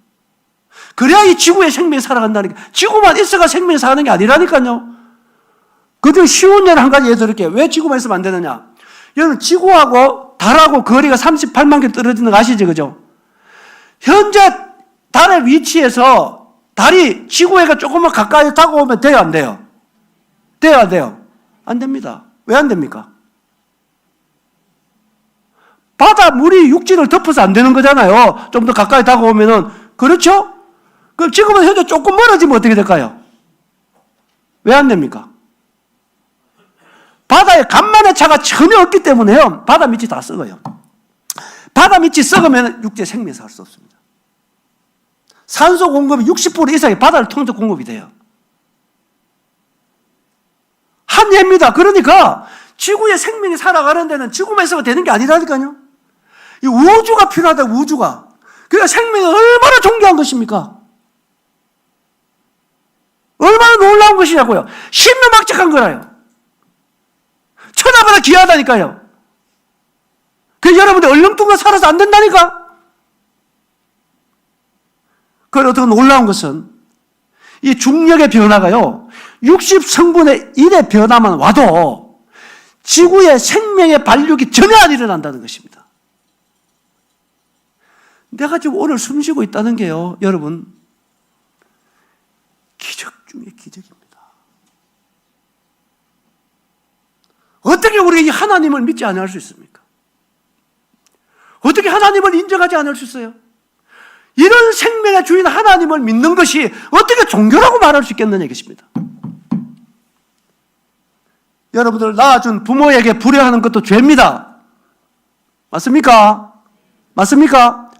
그래야 이 지구의 생명이 살아간다니까. 지구만 있어가 생명이 사는 게 아니라니까요. 그중 쉬운 예를 한 가지 예를 들을게요. 왜 지구만 있으면 안 되느냐? 여러분, 지구하고 달하고 거리가 38만 킬로 떨어지는 거 아시죠? 그죠? 현재 달의 위치에서 달이 지구에가 조금만 가까이 다가오면 돼요, 안 돼요? 돼요, 안 돼요? 안 됩니다. 왜 안 됩니까? 바다 물이 육지를 덮어서 안 되는 거잖아요. 좀 더 가까이 다가오면은. 그렇죠? 그럼 지금은 현재 조금 멀어지면 어떻게 될까요? 왜 안 됩니까? 바다에 간만의 차가 전혀 없기 때문에요. 바다 밑이 다 썩어요. 바다 밑이 썩으면 육지에 생명이 살 수 없습니다. 산소 공급이 60% 이상이 바다를 통해서 공급이 돼요. 한 예입니다. 그러니까 지구의 생명이 살아가는 데는 지구만 있어도 되는 게 아니라니까요. 이 우주가 필요하다, 우주가. 그러니까 생명이 얼마나 존귀한 것입니까? 얼마나 놀라운 것이냐고요. 신묘막측한 거라요. 천하보다 귀하다니까요. 그래서 여러분들 얼렁뚱땅 살아서 안 된다니까. 그런데 어떤 놀라운 것은 이 중력의 변화가요, 60성분의 1의 변화만 와도 지구의 생명의 발육이 전혀 안 일어난다는 것입니다. 내가 지금 오늘 숨 쉬고 있다는 게요, 여러분, 기적 중에 기적입니다. 어떻게 우리가 이 하나님을 믿지 않을 수 있습니까? 어떻게 하나님을 인정하지 않을 수 있어요? 이런 생명의 주인 하나님을 믿는 것이 어떻게 종교라고 말할 수 있겠느냐 이것입니다. 여러분들 낳아준 부모에게 불효하는 것도 죄입니다. 맞습니까? 맞습니까?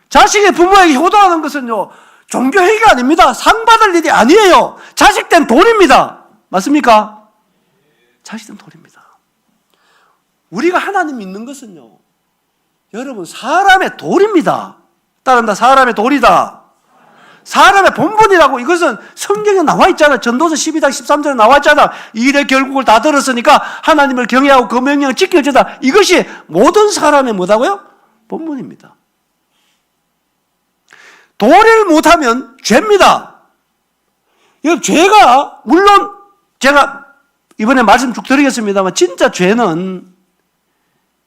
자식의 부모에게 효도하는 것은요, 종교행위가 아닙니다. 상 받을 일이 아니에요. 자식된 돈입니다. 맞습니까? 자식된 돈입니다. 우리가 하나님 믿는 것은요, 여러분, 사람의 돌입니다. 따른다, 사람의 돌이다. 사람의 본분이라고. 이것은 성경에 나와 있잖아. 전도서 12장 13절에 나와 있잖아. 이 일의 결국을 다 들었으니까 하나님을 경외하고 그 명령을 지켜주다. 이것이 모든 사람의 뭐다고요? 본분입니다. 도리를 못하면 죄입니다. 이 죄가, 물론 제가 이번에 말씀 쭉 드리겠습니다만, 진짜 죄는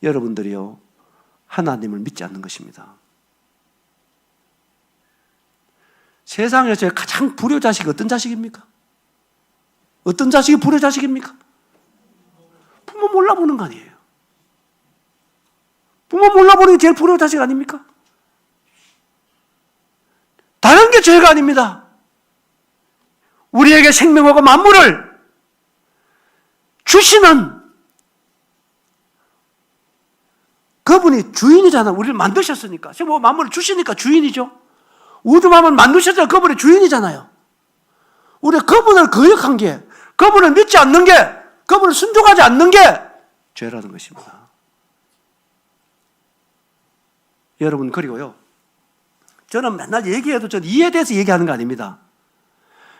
여러분들이요, 하나님을 믿지 않는 것입니다. 세상에서 가장 불효자식이 어떤 자식입니까? 어떤 자식이 불효자식입니까? 부모 몰라보는 거 아니에요. 부모 몰라보는 게 제일 불효자식 아닙니까? 다른 게 죄가 아닙니다. 우리에게 생명과 만물을 주시는 그분이 주인이잖아. 우리를 만드셨으니까. 지금 뭐 만물을 주시니까 주인이죠. 우주 만물 만드셨잖아요. 그분이 주인이잖아요. 우리가 그분을 거역한 게, 그분을 믿지 않는 게, 그분을 순종하지 않는 게 죄라는 것입니다. 여러분, 그리고요, 저는 맨날 얘기해도 저는 이에 대해서 얘기하는 거 아닙니다.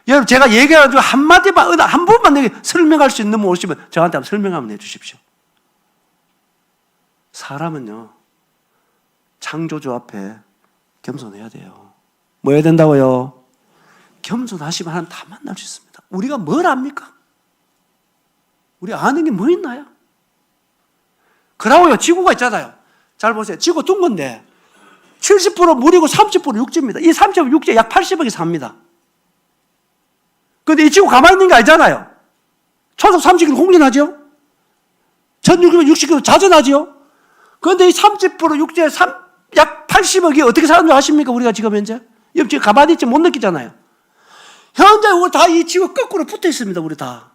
여러분, 제가 얘기해가지고 한마디만, 한 번만 설명할 수 있는 분 오시면 저한테 한번 설명 한번 해주십시오. 사람은요, 창조주 앞에 겸손해야 돼요. 뭐 해야 된다고요? 겸손하시면 하나님 다 만날 수 있습니다. 우리가 뭘 압니까? 우리 아는 게 뭐 있나요? 그러고요, 지구가 있잖아요. 잘 보세요. 지구 둥근데 70% 물이고 30% 육지입니다. 이 30% 육지에 약 80억이 삽니다. 그런데 이 지구 가만히 있는 게 아니잖아요. 초속 30km 공전하죠? 1660km 자전하죠? 그런데 이 30% 육지에 약 80억이 어떻게 사는 줄 아십니까? 우리가 지금 현재? 지금 가만히 있지 못 느끼잖아요. 현재 우리 다 이 지구 거꾸로 붙어 있습니다. 우리 다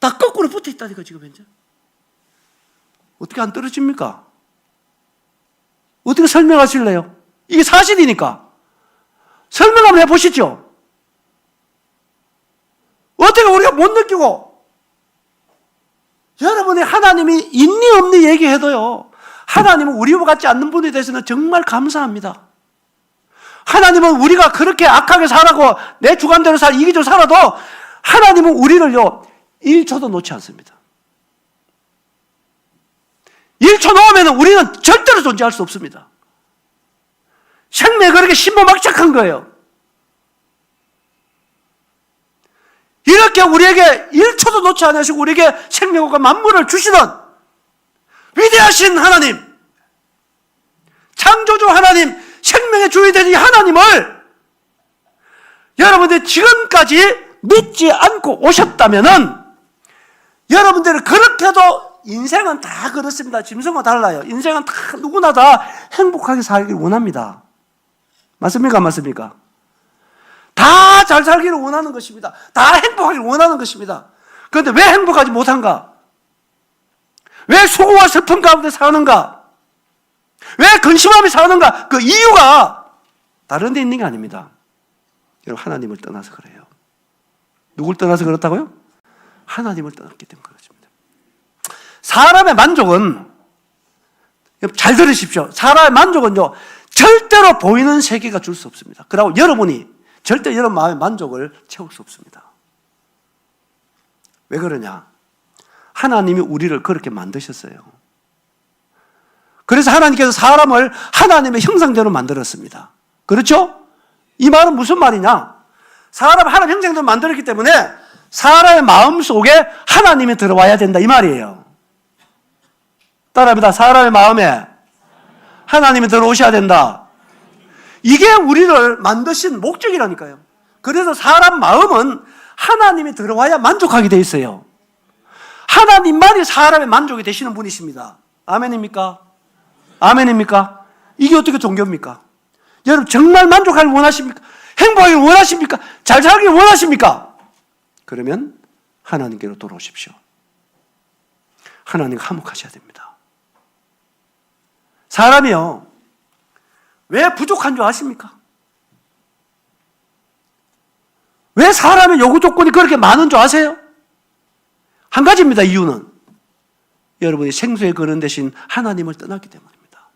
거꾸로 붙어 있다니까 지금 현재. 어떻게 안 떨어집니까? 어떻게 설명하실래요? 이게 사실이니까. 설명 한번 해보시죠. 어떻게 우리가 못 느끼고, 여러분이 하나님이 있니 없니 얘기해도요, 하나님은 우리와 같지 않는 분에 대해서는 정말 감사합니다. 하나님은 우리가 그렇게 악하게 살아고 내 주관대로 이기적으로 살아도 하나님은 우리를요 1초도 놓지 않습니다. 1초 놓으면 우리는 절대로 존재할 수 없습니다. 생명이 그렇게 신모막착한 거예요. 이렇게 우리에게 1초도 놓지 않으시고 우리에게 생명과 만물을 주시는 위대하신 하나님, 창조주 하나님, 생명의 주인이 된 이 하나님을 여러분들이 지금까지 믿지 않고 오셨다면은 여러분들이 그렇게도 인생은 다 그렇습니다. 짐승과 달라요. 인생은 다 누구나 다 행복하게 살기를 원합니다. 맞습니까? 맞습니까? 다 잘 살기를 원하는 것입니다. 다 행복하기를 원하는 것입니다. 그런데 왜 행복하지 못한가? 왜 수고와 슬픔 가운데 사는가? 왜 근심하며 사는가? 그 이유가 다른 데 있는 게 아닙니다. 여러분, 하나님을 떠나서 그래요. 누굴 떠나서 그렇다고요? 하나님을 떠났기 때문에 그렇습니다. 사람의 만족은, 잘 들으십시오. 사람의 만족은요, 절대로 보이는 세계가 줄 수 없습니다. 그리고 여러분이 절대 여러분 마음의 만족을 채울 수 없습니다. 왜 그러냐? 하나님이 우리를 그렇게 만드셨어요. 그래서 하나님께서 사람을 하나님의 형상대로 만들었습니다. 그렇죠? 이 말은 무슨 말이냐? 사람 하나님 형상대로 만들었기 때문에 사람의 마음 속에 하나님이 들어와야 된다 이 말이에요. 따라합니다. 사람의 마음에 하나님이 들어오셔야 된다. 이게 우리를 만드신 목적이라니까요. 그래서 사람 마음은 하나님이 들어와야 만족하게 돼 있어요. 하나님만이 사람의 만족이 되시는 분이십니다. 아멘입니까? 아멘입니까? 이게 어떻게 종교입니까? 여러분 정말 만족하길 원하십니까? 행복하길 원하십니까? 잘 살길 원하십니까? 그러면 하나님께로 돌아오십시오. 하나님과 화목하셔야 됩니다. 사람이요, 왜 부족한 줄 아십니까? 왜 사람의 요구 조건이 그렇게 많은 줄 아세요? 한 가지입니다. 이유는 여러분이 생수의 근원 대신 하나님을 떠났기 때문입니다.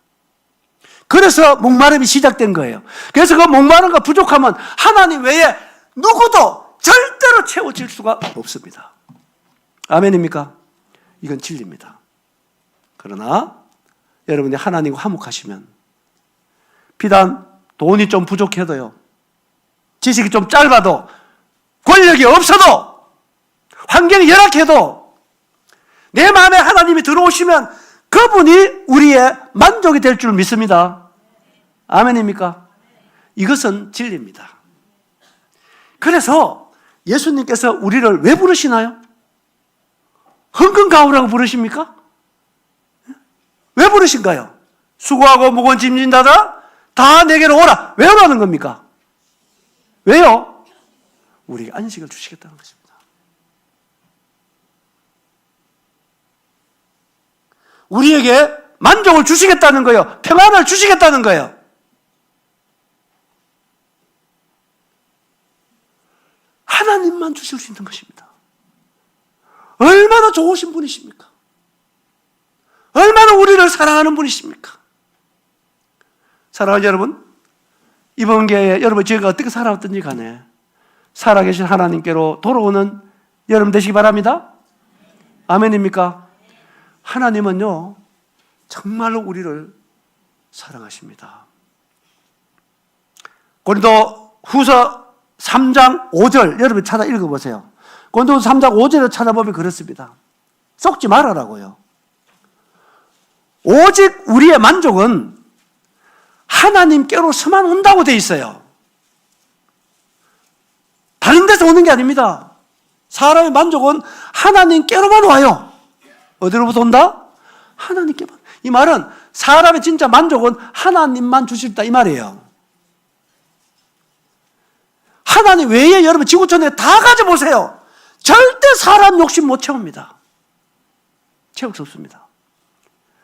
그래서 목마름이 시작된 거예요. 그래서 그 목마름과 부족함은 하나님 외에 누구도 절대로 채워질 수가 없습니다. 아멘입니까? 이건 진리입니다. 그러나 여러분이 하나님과 화목하시면 비단 돈이 좀 부족해도요, 지식이 좀 짧아도, 권력이 없어도, 환경이 열악해도 내 마음에 하나님이 들어오시면 그분이 우리의 만족이 될 줄 믿습니다. 아멘입니까? 이것은 진리입니다. 그래서 예수님께서 우리를 왜 부르시나요? 흥건가오라고 부르십니까? 왜 부르신가요? 수고하고 무거운 짐진 자들아 다 내게로 오라. 왜 오라는 겁니까? 왜요? 우리에게 안식을 주시겠다는 것입니다. 우리에게 만족을 주시겠다는 거예요. 평안을 주시겠다는 거예요. 하나님만 주실 수 있는 것입니다. 얼마나 좋으신 분이십니까? 얼마나 우리를 사랑하는 분이십니까? 사랑하는 여러분, 이번 기회에 여러분 저희가 어떻게 살아왔든지 간에 살아계신 하나님께로 돌아오는 여러분 되시기 바랍니다. 아멘입니까? 하나님은요, 정말로 우리를 사랑하십니다. 고린도 후서 3장 5절 여러분 찾아 읽어보세요. 고린도 3장 5절을 찾아보면 그렇습니다. 썩지 말아라고요. 오직 우리의 만족은 하나님께로서만 온다고 돼 있어요. 다른 데서 오는 게 아닙니다. 사람의 만족은 하나님께로만 와요. 어디로부터 온다? 하나님께만. 이 말은 사람의 진짜 만족은 하나님만 주실다 이 말이에요. 하나님 외에 여러분 지구촌에 다 가져보세요. 절대 사람 욕심 못 채웁니다. 채울 수 없습니다.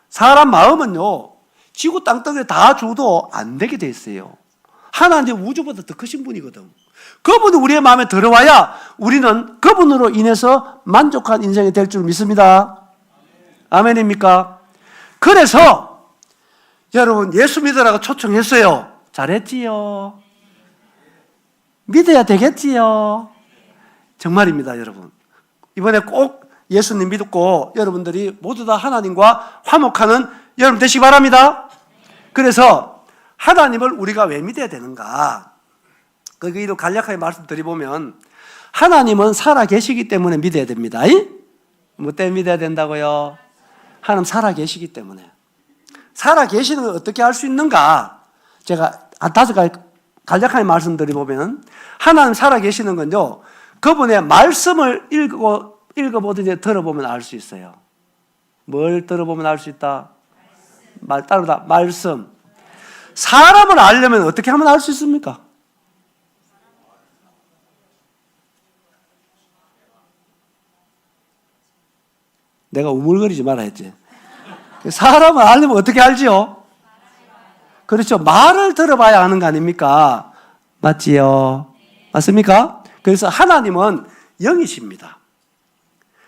사람 마음은요, 지구 땅덩이를 다 줘도 안 되게 돼 있어요. 하나님 우주보다 더 크신 분이거든. 그분이 우리의 마음에 들어와야 우리는 그분으로 인해서 만족한 인생이 될 줄 믿습니다. 아멘입니까? 그래서 여러분 예수 믿으라고 초청했어요. 잘했지요. 믿어야 되겠지요. 정말입니다, 여러분. 이번에 꼭 예수님 믿고 여러분들이 모두 다 하나님과 화목하는 여러분 되시기 바랍니다. 그래서 하나님을 우리가 왜 믿어야 되는가? 거기로 간략하게 말씀드리보면 하나님은 살아 계시기 때문에 믿어야 됩니다. 뭐 때문에 믿어야 된다고요? 하나님 살아 계시기 때문에. 살아 계시는 걸 어떻게 알 수 있는가? 제가 한 5가지 간략하게 말씀드리보면 하나님 살아 계시는 건요, 그분의 말씀을 읽어보든지 들어보면 알 수 있어요. 뭘 들어보면 알 수 있다? 따르다. 말씀. 사람을 알려면 어떻게 하면 알 수 있습니까? 내가 우물거리지 말아 했지. 사람을 알려면 어떻게 알지요? 그렇죠. 말을 들어봐야 아는 거 아닙니까? 맞지요? 맞습니까? 그래서 하나님은 영이십니다.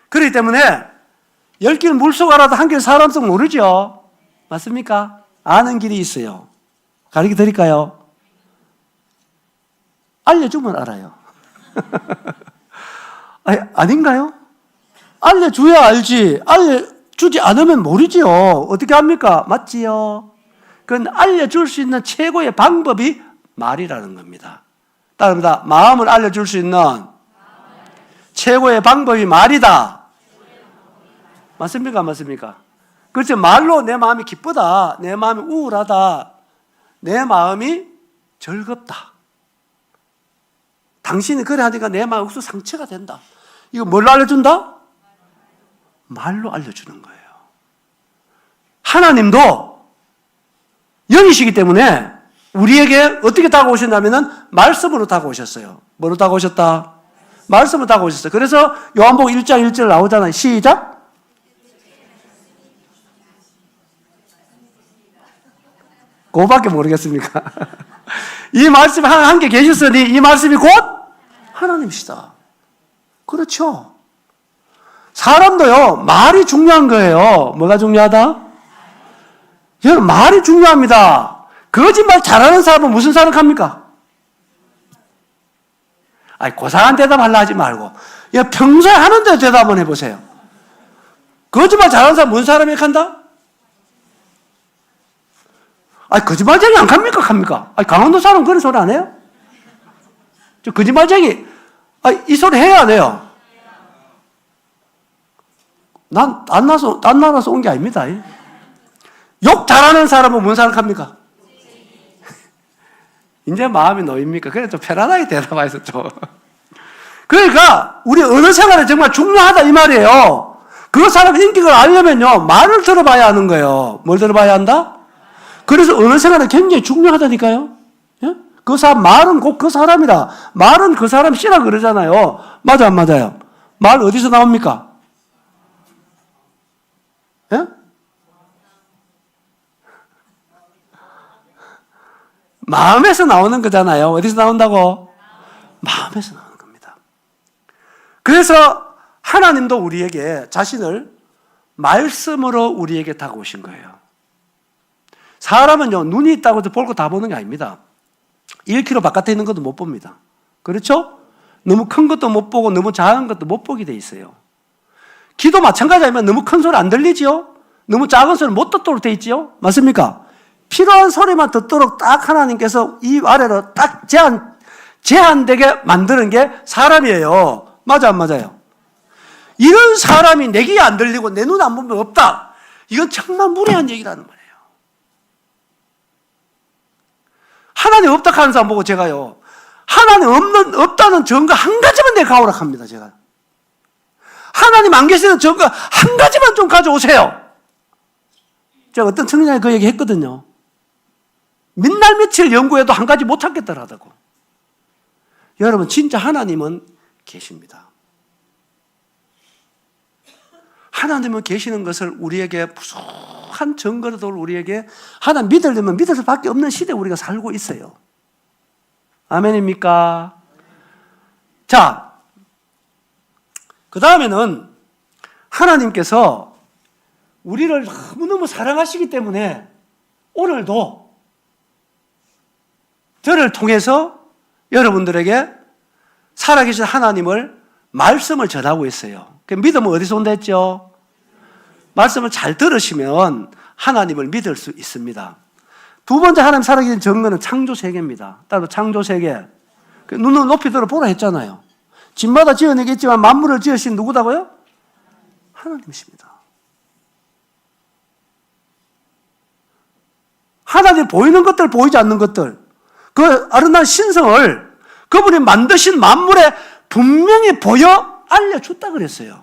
그렇기 때문에 10길 물속 알아도 한 길 사람 속 모르죠? 맞습니까? 아는 길이 있어요. 가르쳐 드릴까요? 알려주면 알아요. 아닌가요? 알려줘야 알지. 알려주지 않으면 모르지요. 어떻게 합니까? 맞지요? 그건 알려줄 수 있는 최고의 방법이 말이라는 겁니다. 따릅니다. 마음을 알려줄 수 있는 최고의 방법이 말이다. 맞습니까? 맞습니까? 그렇죠. 말로 내 마음이 기쁘다, 내 마음이 우울하다, 내 마음이 즐겁다. 당신이 그래 하니까 내 마음이 옥수 상처가 된다. 이거 뭘로 알려준다? 말로 알려주는 거예요. 하나님도 영이시기 때문에 우리에게 어떻게 다가오셨냐면 말씀으로 다가오셨어요. 뭐로 다가오셨다? 말씀으로 다가오셨어요. 그래서 요한복음 1장 1절 나오잖아요. 시작. 그거밖에 모르겠습니까? 이 말씀이 함께 계셨으니 이 말씀이 곧 하나님이시다. 그렇죠. 사람도요, 말이 중요한 거예요. 뭐가 중요하다? 여러분, 말이 중요합니다. 거짓말 잘하는 사람은 무슨 사람합니까? 아니, 고상한 대답 하려 하지 말고, 평소에 하는데 대답 한번 해보세요. 거짓말 잘하는 사람 무슨 사람이 한다? 아니, 거짓말쟁이 안 합니까? 합니까? 아니, 강원도 사람 그런 소리 안 해요? 저 거짓말쟁이, 아니, 이 소리 해야 안 해요? 난, 딴 나라에서 온 게 아닙니다. 욕 잘하는 사람은 뭔 사람 합니까? 이제 마음이 놓입니까? 그래, 좀 편안하게 대답하셔서 좀. 그러니까, 우리 언어 생활이 정말 중요하다, 이 말이에요. 그 사람 인격을 알려면요, 말을 들어봐야 하는 거예요. 뭘 들어봐야 한다? 그래서 언어 생활은 굉장히 중요하다니까요. 예? 그 사람, 말은 꼭 그 사람이다. 말은 그 사람 씨라 그러잖아요. 맞아, 안 맞아요? 말 어디서 나옵니까? 예? 마음에서 나오는 거잖아요. 어디서 나온다고? 마음에서 나오는 겁니다. 그래서 하나님도 우리에게 자신을 말씀으로 우리에게 다가오신 거예요. 사람은요, 눈이 있다고 해서 볼 거 다 보는 게 아닙니다. 1km 바깥에 있는 것도 못 봅니다. 그렇죠? 너무 큰 것도 못 보고 너무 작은 것도 못 보게 돼 있어요. 귀도 마찬가지면 너무 큰 소리 안 들리지요? 너무 작은 소리 못 듣도록 돼 있지요? 맞습니까? 필요한 소리만 듣도록 딱 하나님께서 이 아래로 딱 제한되게 만드는 게 사람이에요. 맞아, 안 맞아요? 이런 사람이 내 귀에 안 들리고 내 눈에 안 보면 없다. 이건 정말 무례한 얘기라는 말이에요. 하나님 없다 하는 사람 보고 제가요, 하나님 없다는 증거 한 가지만 내가 가오라 합니다, 제가. 하나님 안 계시는 증거 한 가지만 좀 가져오세요. 제가 어떤 청년이 그 얘기 했거든요. mid날 며칠 연구해도 한 가지 못 찾겠더라고. 여러분, 진짜 하나님은 계십니다. 하나님은 계시는 것을 우리에게 무수한 증거를 우리에게 하나님 믿으려면 믿을 수밖에 없는 시대에 우리가 살고 있어요. 아멘입니까? 자, 그 다음에는 하나님께서 우리를 너무너무 사랑하시기 때문에 오늘도 저를 통해서 여러분들에게 살아계신 하나님을 말씀을 전하고 있어요. 그 믿음은 어디서 온다 했죠? 말씀을 잘 들으시면 하나님을 믿을 수 있습니다. 두 번째 하나님 살아계신 증거는 창조세계입니다. 따로 창조세계. 눈을 높이 들어 보라 했잖아요. 집마다 지어내겠지만 만물을 지으신 누구다고요? 하나님이십니다. 하나님 보이는 것들, 보이지 않는 것들, 그 아름다운 신성을 그분이 만드신 만물에 분명히 보여 알려줬다 그랬어요.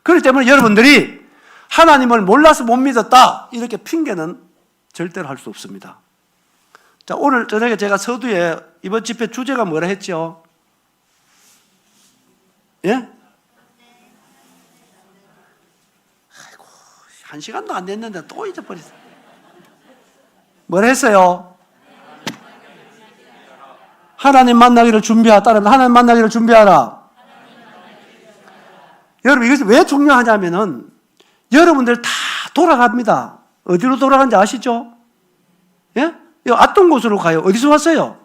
그렇기 때문에 여러분들이 하나님을 몰라서 못 믿었다, 이렇게 핑계는 절대로 할 수 없습니다. 자, 오늘 저녁에 제가 서두에 이번 집회 주제가 뭐라 했죠? 예? 아이고, 1시간도 안 됐는데 또 잊어버렸어. 뭐라 했어요? 하나님 만나기를 준비하라. 따라합니다. 하나님 만나기를 준비하라. 여러분, 이것이 왜 중요하냐면은 여러분들 다 돌아갑니다. 어디로 돌아간지 아시죠? 예? 왔던 곳으로 가요. 어디서 왔어요?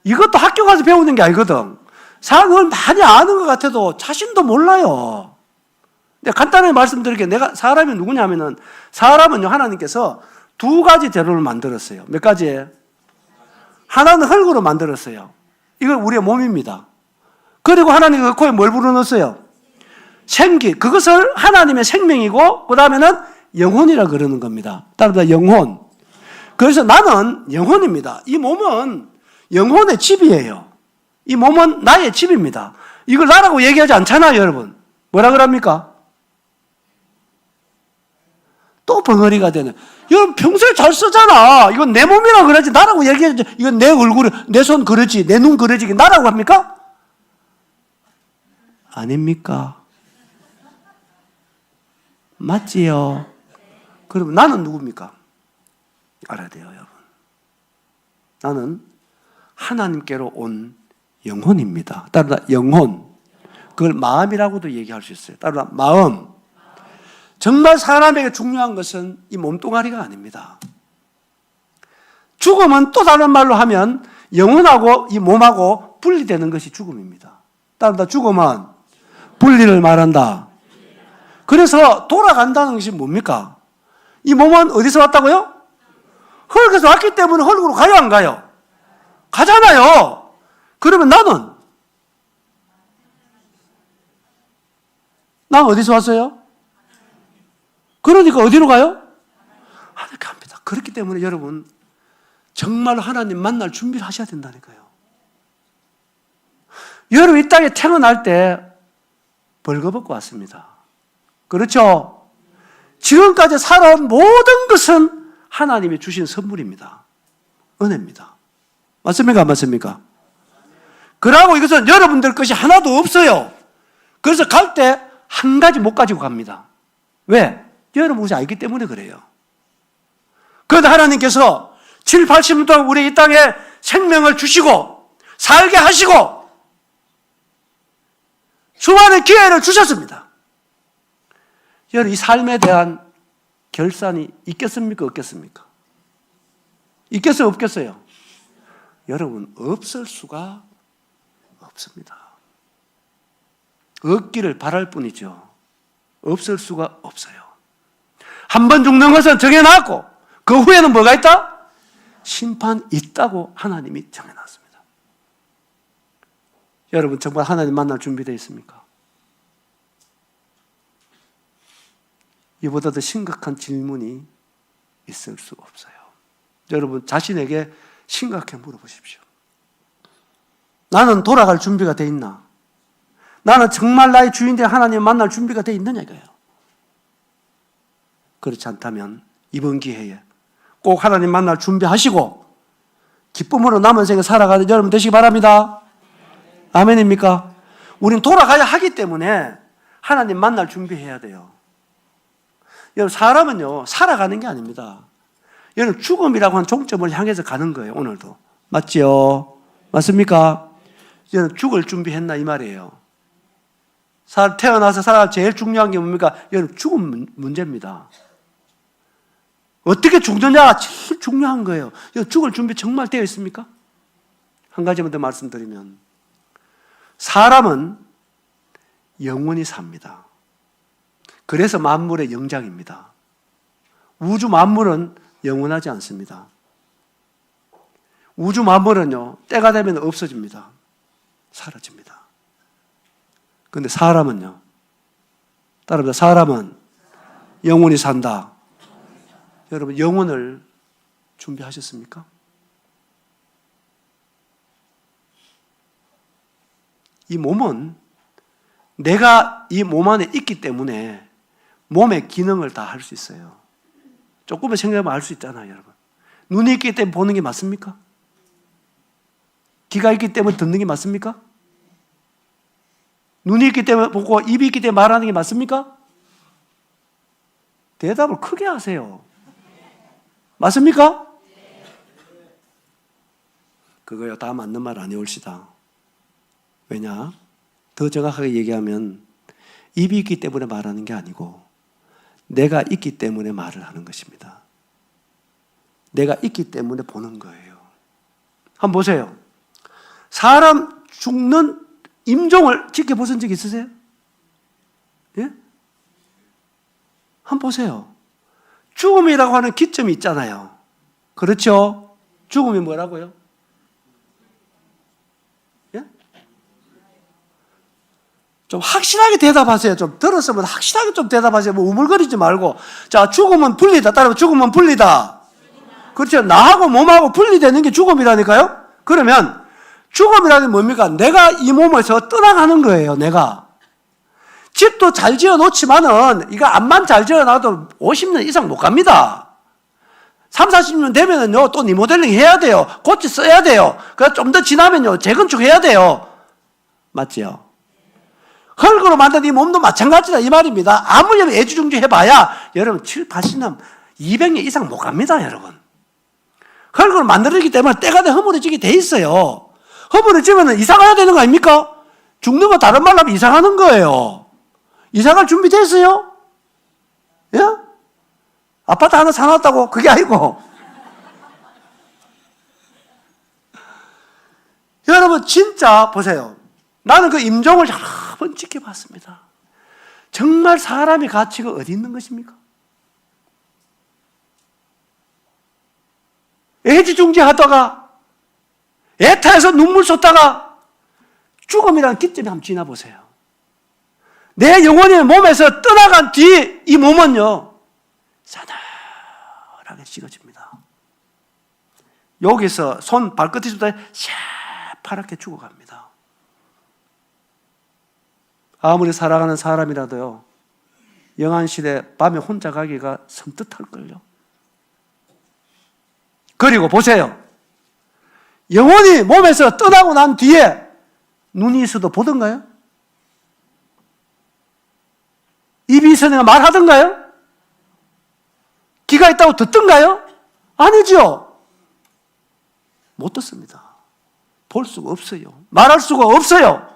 이것도 학교 가서 배우는 게 아니거든. 사람을 많이 아는 것 같아도 자신도 몰라요. 근데 간단하게 말씀드릴게요. 내가 사람이 누구냐면은, 사람은요, 하나님께서 두 가지 재료를 만들었어요. 몇 가지예요? 하나는 흙으로 만들었어요. 이건 우리의 몸입니다. 그리고 하나님 그 코에 뭘 불어넣었어요? 생기, 그것을 하나님의 생명이고 그 다음에는 영혼이라 그러는 겁니다. 따라서 영혼. 그래서 나는 영혼입니다. 이 몸은 영혼의 집이에요. 이 몸은 나의 집입니다. 이걸 나라고 얘기하지 않잖아요, 여러분. 뭐라 그럽니까? 또 벙어리가 되네. 여러분 평소에 잘 쓰잖아. 이건 내 몸이라 그러지 나라고 얘기하지. 이건 내 얼굴, 내 손 그러지, 내 눈 그러지. 이게 나라고 합니까? 아닙니까? 맞지요? 그럼 나는 누굽니까? 알아야 돼요, 여러분. 나는 하나님께로 온 영혼입니다. 따라 영혼. 그걸 마음이라고도 얘기할 수 있어요. 따라 마음. 정말 사람에게 중요한 것은 이 몸뚱아리가 아닙니다. 죽음은 또 다른 말로 하면 영혼하고 이 몸하고 분리되는 것이 죽음입니다. 따라 죽음은 분리를 말한다. 그래서 돌아간다는 것이 뭡니까? 이 몸은 어디서 왔다고요? 흙에서 왔기 때문에 흙으로 가요, 안 가요? 가잖아요. 그러면 나는 어디서 왔어요? 그러니까 어디로 가요? 하늘에 갑니다. 그렇기 때문에 여러분 정말 하나님 만날 준비를 하셔야 된다니까요. 여러분 이 땅에 태어날 때 벌거벗고 왔습니다. 그렇죠? 지금까지 살아온 모든 것은 하나님이 주신 선물입니다. 은혜입니다. 맞습니까? 안 맞습니까? 그러고 이것은 여러분들 것이 하나도 없어요. 그래서 갈 때 한 가지 못 가지고 갑니다. 왜? 여러분 것이 알기 때문에 그래요. 그런데 하나님께서 7, 80년 동안 우리 이 땅에 생명을 주시고 살게 하시고 수많은 기회를 주셨습니다. 여러분 이 삶에 대한 결산이 있겠습니까? 없겠습니까? 있겠어요? 없겠어요? 여러분 없을 수가 없습니다. 없기를 바랄 뿐이죠. 없을 수가 없어요. 한 번 죽는 것은 정해놨고 그 후에는 뭐가 있다? 심판 있다고 하나님이 정해놨습니다. 여러분 정말 하나님 만날 준비되어 있습니까? 이보다 더 심각한 질문이 있을 수 없어요. 여러분 자신에게 심각하게 물어보십시오. 나는 돌아갈 준비가 돼 있나? 나는 정말 나의 주인된 하나님 만날 준비가 돼 있느냐 이거예요. 그렇지 않다면 이번 기회에 꼭 하나님 만날 준비하시고 기쁨으로 남은 생에 살아가는 여러분 되시기 바랍니다. 아멘입니까? 우린 돌아가야 하기 때문에 하나님 만날 준비해야 돼요. 여러분 사람은요 살아가는 게 아닙니다. 여러분 죽음이라고 하는 종점을 향해서 가는 거예요. 오늘도 맞지요? 맞습니까? 여러분 죽을 준비했나 이 말이에요. 태어나서 살아가 제일 중요한 게 뭡니까? 여러분 죽음 문제입니다. 어떻게 죽느냐가 제일 중요한 거예요. 여러분 죽을 준비 정말 되어 있습니까? 한 가지만 더 말씀드리면 사람은 영원히 삽니다. 그래서 만물의 영장입니다. 우주 만물은 영원하지 않습니다. 우주 만물은요 때가 되면 없어집니다. 사라집니다. 그런데 사람은요 따라합니다. 사람은 영원히 산다. 여러분 영혼을 준비하셨습니까? 이 몸은 내가 이 몸 안에 있기 때문에 몸의 기능을 다 할 수 있어요. 조금만 생각하면 알 수 있잖아요, 여러분. 눈이 있기 때문에 보는 게 맞습니까? 귀가 있기 때문에 듣는 게 맞습니까? 눈이 있기 때문에 보고 입이 있기 때문에 말하는 게 맞습니까? 대답을 크게 하세요. 맞습니까? 그거요 다 맞는 말 아니올시다. 왜냐? 더 정확하게 얘기하면 입이 있기 때문에 말하는 게 아니고 내가 있기 때문에 말을 하는 것입니다. 내가 있기 때문에 보는 거예요. 한번 보세요. 사람 죽는 임종을 지켜보신 적 있으세요? 예? 한번 보세요. 죽음이라고 하는 기점이 있잖아요. 그렇죠? 죽음이 뭐라고요? 예? 좀 확실하게 대답하세요. 좀 들었으면 확실하게 좀 대답하세요. 뭐 우물거리지 말고. 자, 죽으면 분리다. 따라서 죽으면 분리다. 그렇죠. 나하고 몸하고 분리되는 게 죽음이라니까요. 그러면 죽음이라는 게 뭡니까? 내가 이 몸에서 떠나가는 거예요. 내가. 집도 잘 지어 놓지만은 이거 암만 잘 지어 놔도 50년 이상 못 갑니다. 3, 40년 되면은요, 또 리모델링 해야 돼요. 고치 써야 돼요. 그래서 좀 더 지나면요, 재건축 해야 돼요. 맞지요? 흙으로 만든 이 몸도 마찬가지다, 이 말입니다. 아무리 애지중지 해봐야, 여러분, 7, 80년, 200년 이상 못 갑니다, 여러분. 흙으로 만들어지기 때문에 때가 돼 허물어지게 돼 있어요. 허물어지면 이사 가야 되는 거 아닙니까? 죽는 거 다른 말로 하면 이사 가는 거예요. 이사 갈 준비 됐어요? 예? 아파트 하나 사놨다고? 그게 아니고. 여러분, 진짜 보세요. 나는 그 임종을 여러 번 지켜봤습니다. 정말 사람의 가치가 어디 있는 것입니까? 애지중지하다가, 애타해서 눈물 쏟다가, 죽음이라는 기점에 한번 지나보세요. 내 영혼이 몸에서 떠나간 뒤 이 몸은요, 싸늘하게 식어집니다. 여기서 손 발끝에서부터 새파랗게 죽어갑니다. 아무리 사랑하는 사람이라도요, 영안실에 밤에 혼자 가기가 섬뜩할걸요. 그리고 보세요. 영혼이 몸에서 떠나고 난 뒤에 눈이 있어도 보던가요? 입이 있어야 말하던가요? 귀가 있다고 듣던가요? 아니죠. 못 듣습니다. 볼 수가 없어요. 말할 수가 없어요.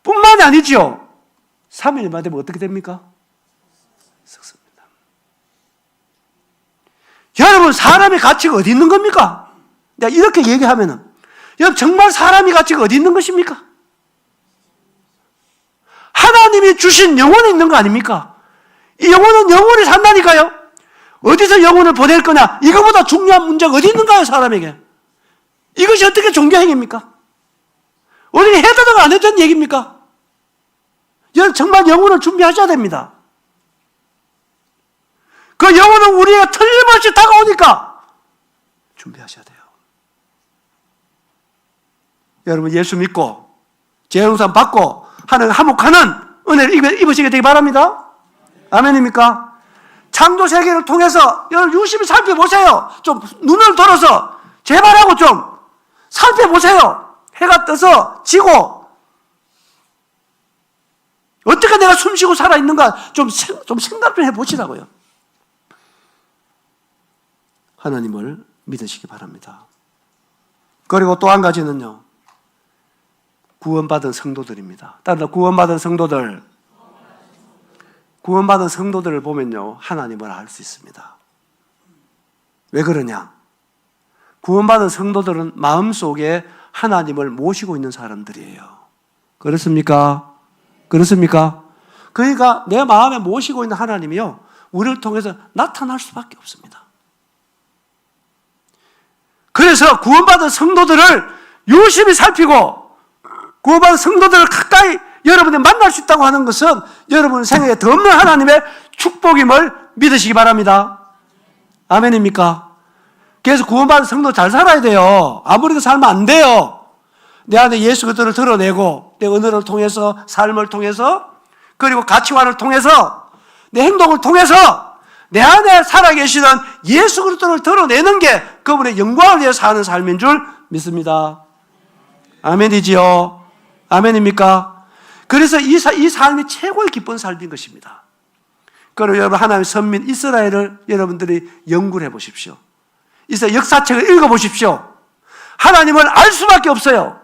뿐만이 아니죠. 3일만 되면 어떻게 됩니까? 썩습니다. 여러분, 사람의 가치가 어디 있는 겁니까? 내가 이렇게 얘기하면은, 여러분, 정말 사람의 가치가 어디 있는 것입니까? 하나님이 주신 영혼이 있는 거 아닙니까? 이 영혼은 영혼이 산다니까요. 어디서 영혼을 보낼 거냐? 이거보다 중요한 문제가 어디 있는가요, 사람에게? 이것이 어떻게 종교행위입니까? 우리가 해도 안 해도 되는 얘기입니까? 여러분, 정말 영혼을 준비하셔야 됩니다. 그 영혼은 우리가 틀림없이 다가오니까 준비하셔야 돼요. 여러분, 예수 믿고 재영산 받고 하는 화목하는 은혜를 입으시게 되기 바랍니다. 아멘입니까? 창조 세계를 통해서 여러분 유심히 살펴보세요. 좀 눈을 들어서 제발하고 좀 살펴보세요. 해가 떠서 지고 어떻게 내가 숨쉬고 살아있는가 좀 생각 좀 해보시라고요. 하나님을 믿으시기 바랍니다. 그리고 또 한 가지는요, 구원받은 성도들입니다. 따라 구원받은 성도들을 보면요, 하나님을 알 수 있습니다. 왜 그러냐? 구원받은 성도들은 마음속에 하나님을 모시고 있는 사람들이에요. 그렇습니까? 그렇습니까? 그러니까 내 마음에 모시고 있는 하나님이요, 우리를 통해서 나타날 수밖에 없습니다. 그래서 구원받은 성도들을 유심히 살피고 구원받은 성도들을 가까이 여러분이 만날 수 있다고 하는 것은 여러분 생애에 더 없는 하나님의 축복임을 믿으시기 바랍니다. 아멘입니까? 그래서 구원받은 성도 잘 살아야 돼요. 아무리 살면 안 돼요. 내 안에 예수 그리스도를 드러내고 내 언어를 통해서, 삶을 통해서, 그리고 가치관을 통해서, 내 행동을 통해서 내 안에 살아계시는 예수 그리스도를 드러내는 게 그분의 영광을 위해서 사는 삶인 줄 믿습니다. 아멘이지요? 아멘입니까? 그래서 이 삶이 최고의 기쁜 삶인 것입니다. 그리고 여러분, 하나님의 선민 이스라엘을 여러분들이 연구를 해보십시오. 이스라엘 역사책을 읽어보십시오. 하나님을 알 수밖에 없어요.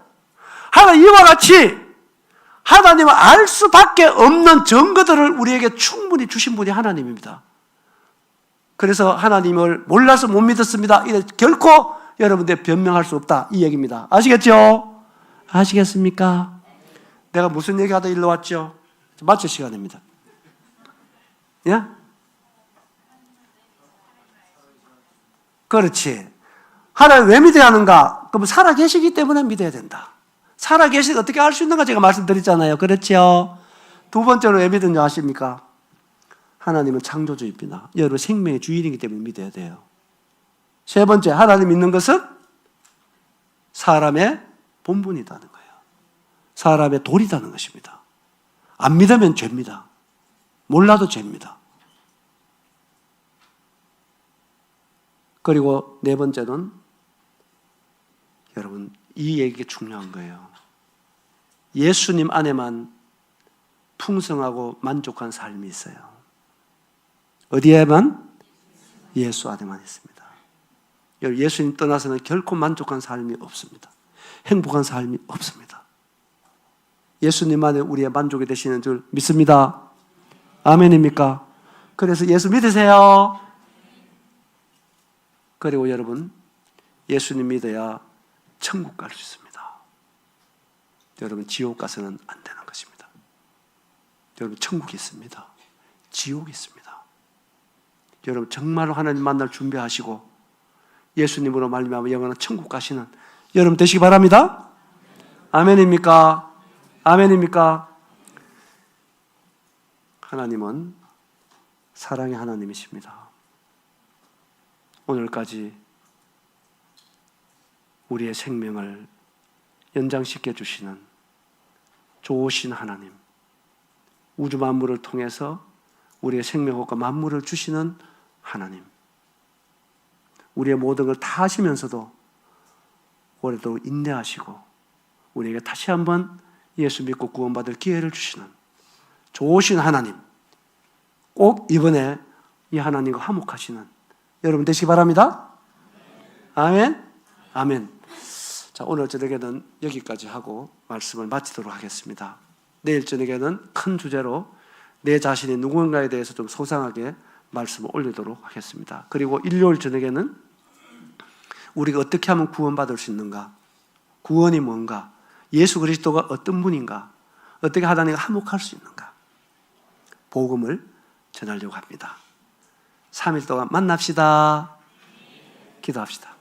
하나님 이와 같이 하나님을 알 수밖에 없는 증거들을 우리에게 충분히 주신 분이 하나님입니다. 그래서 하나님을 몰라서 못 믿었습니다. 이래 결코 여러분들 변명할 수 없다, 이 얘기입니다. 아시겠죠? 아시겠습니까? 내가 무슨 얘기하다 일로 왔죠? 마칠 시간입니다. 예? 그렇지. 하나님 왜 믿어야 하는가? 그럼 살아계시기 때문에 믿어야 된다. 살아계시는 어떻게 알 수 있는가 제가 말씀드렸잖아요. 그렇죠? 두 번째로 왜 믿는지 아십니까? 하나님은 창조주입니다. 여러분 생명의 주인이기 때문에 믿어야 돼요. 세 번째, 하나님 믿는 것은 사람의 본분이라는 거예요. 사람의 도리라는 것입니다. 안 믿으면 죄입니다. 몰라도 죄입니다. 그리고 네 번째는 여러분 이 얘기가 중요한 거예요. 예수님 안에만 풍성하고 만족한 삶이 있어요. 어디에만? 예수 안에만 있습니다. 여러분 예수님 떠나서는 결코 만족한 삶이 없습니다. 행복한 삶이 없습니다. 예수님 안에 우리의 만족이 되시는 줄 믿습니다. 아멘입니까? 그래서 예수 믿으세요. 그리고 여러분 예수님 믿어야 천국 갈 수 있습니다. 여러분 지옥 가서는 안 되는 것입니다. 여러분 천국이 있습니다. 지옥이 있습니다. 여러분 정말로 하나님 만날 준비하시고 예수님으로 말미암아 영원한 천국 가시는 여러분 되시기 바랍니다. 아멘입니까? 아멘입니까? 하나님은 사랑의 하나님이십니다. 오늘까지 우리의 생명을 연장시켜 주시는 좋으신 하나님, 우주 만물을 통해서 우리의 생명과 만물을 주시는 하나님, 우리의 모든 걸 다 하시면서도 오래도록 인내하시고 우리에게 다시 한번 예수 믿고 구원받을 기회를 주시는 좋으신 하나님, 꼭 이번에 이 하나님과 화목하시는 여러분 되시기 바랍니다. 아멘. 아멘. 자, 오늘 저녁에는 여기까지 하고 말씀을 마치도록 하겠습니다. 내일 저녁에는 큰 주제로 내 자신이 누군가에 대해서 좀 소상하게 말씀을 올리도록 하겠습니다. 그리고 일요일 저녁에는 우리가 어떻게 하면 구원받을 수 있는가, 구원이 뭔가, 예수 그리스도가 어떤 분인가, 어떻게 하나님과 화목할 수 있는가, 복음을 전하려고 합니다. 3일 동안 만납시다. 기도합시다.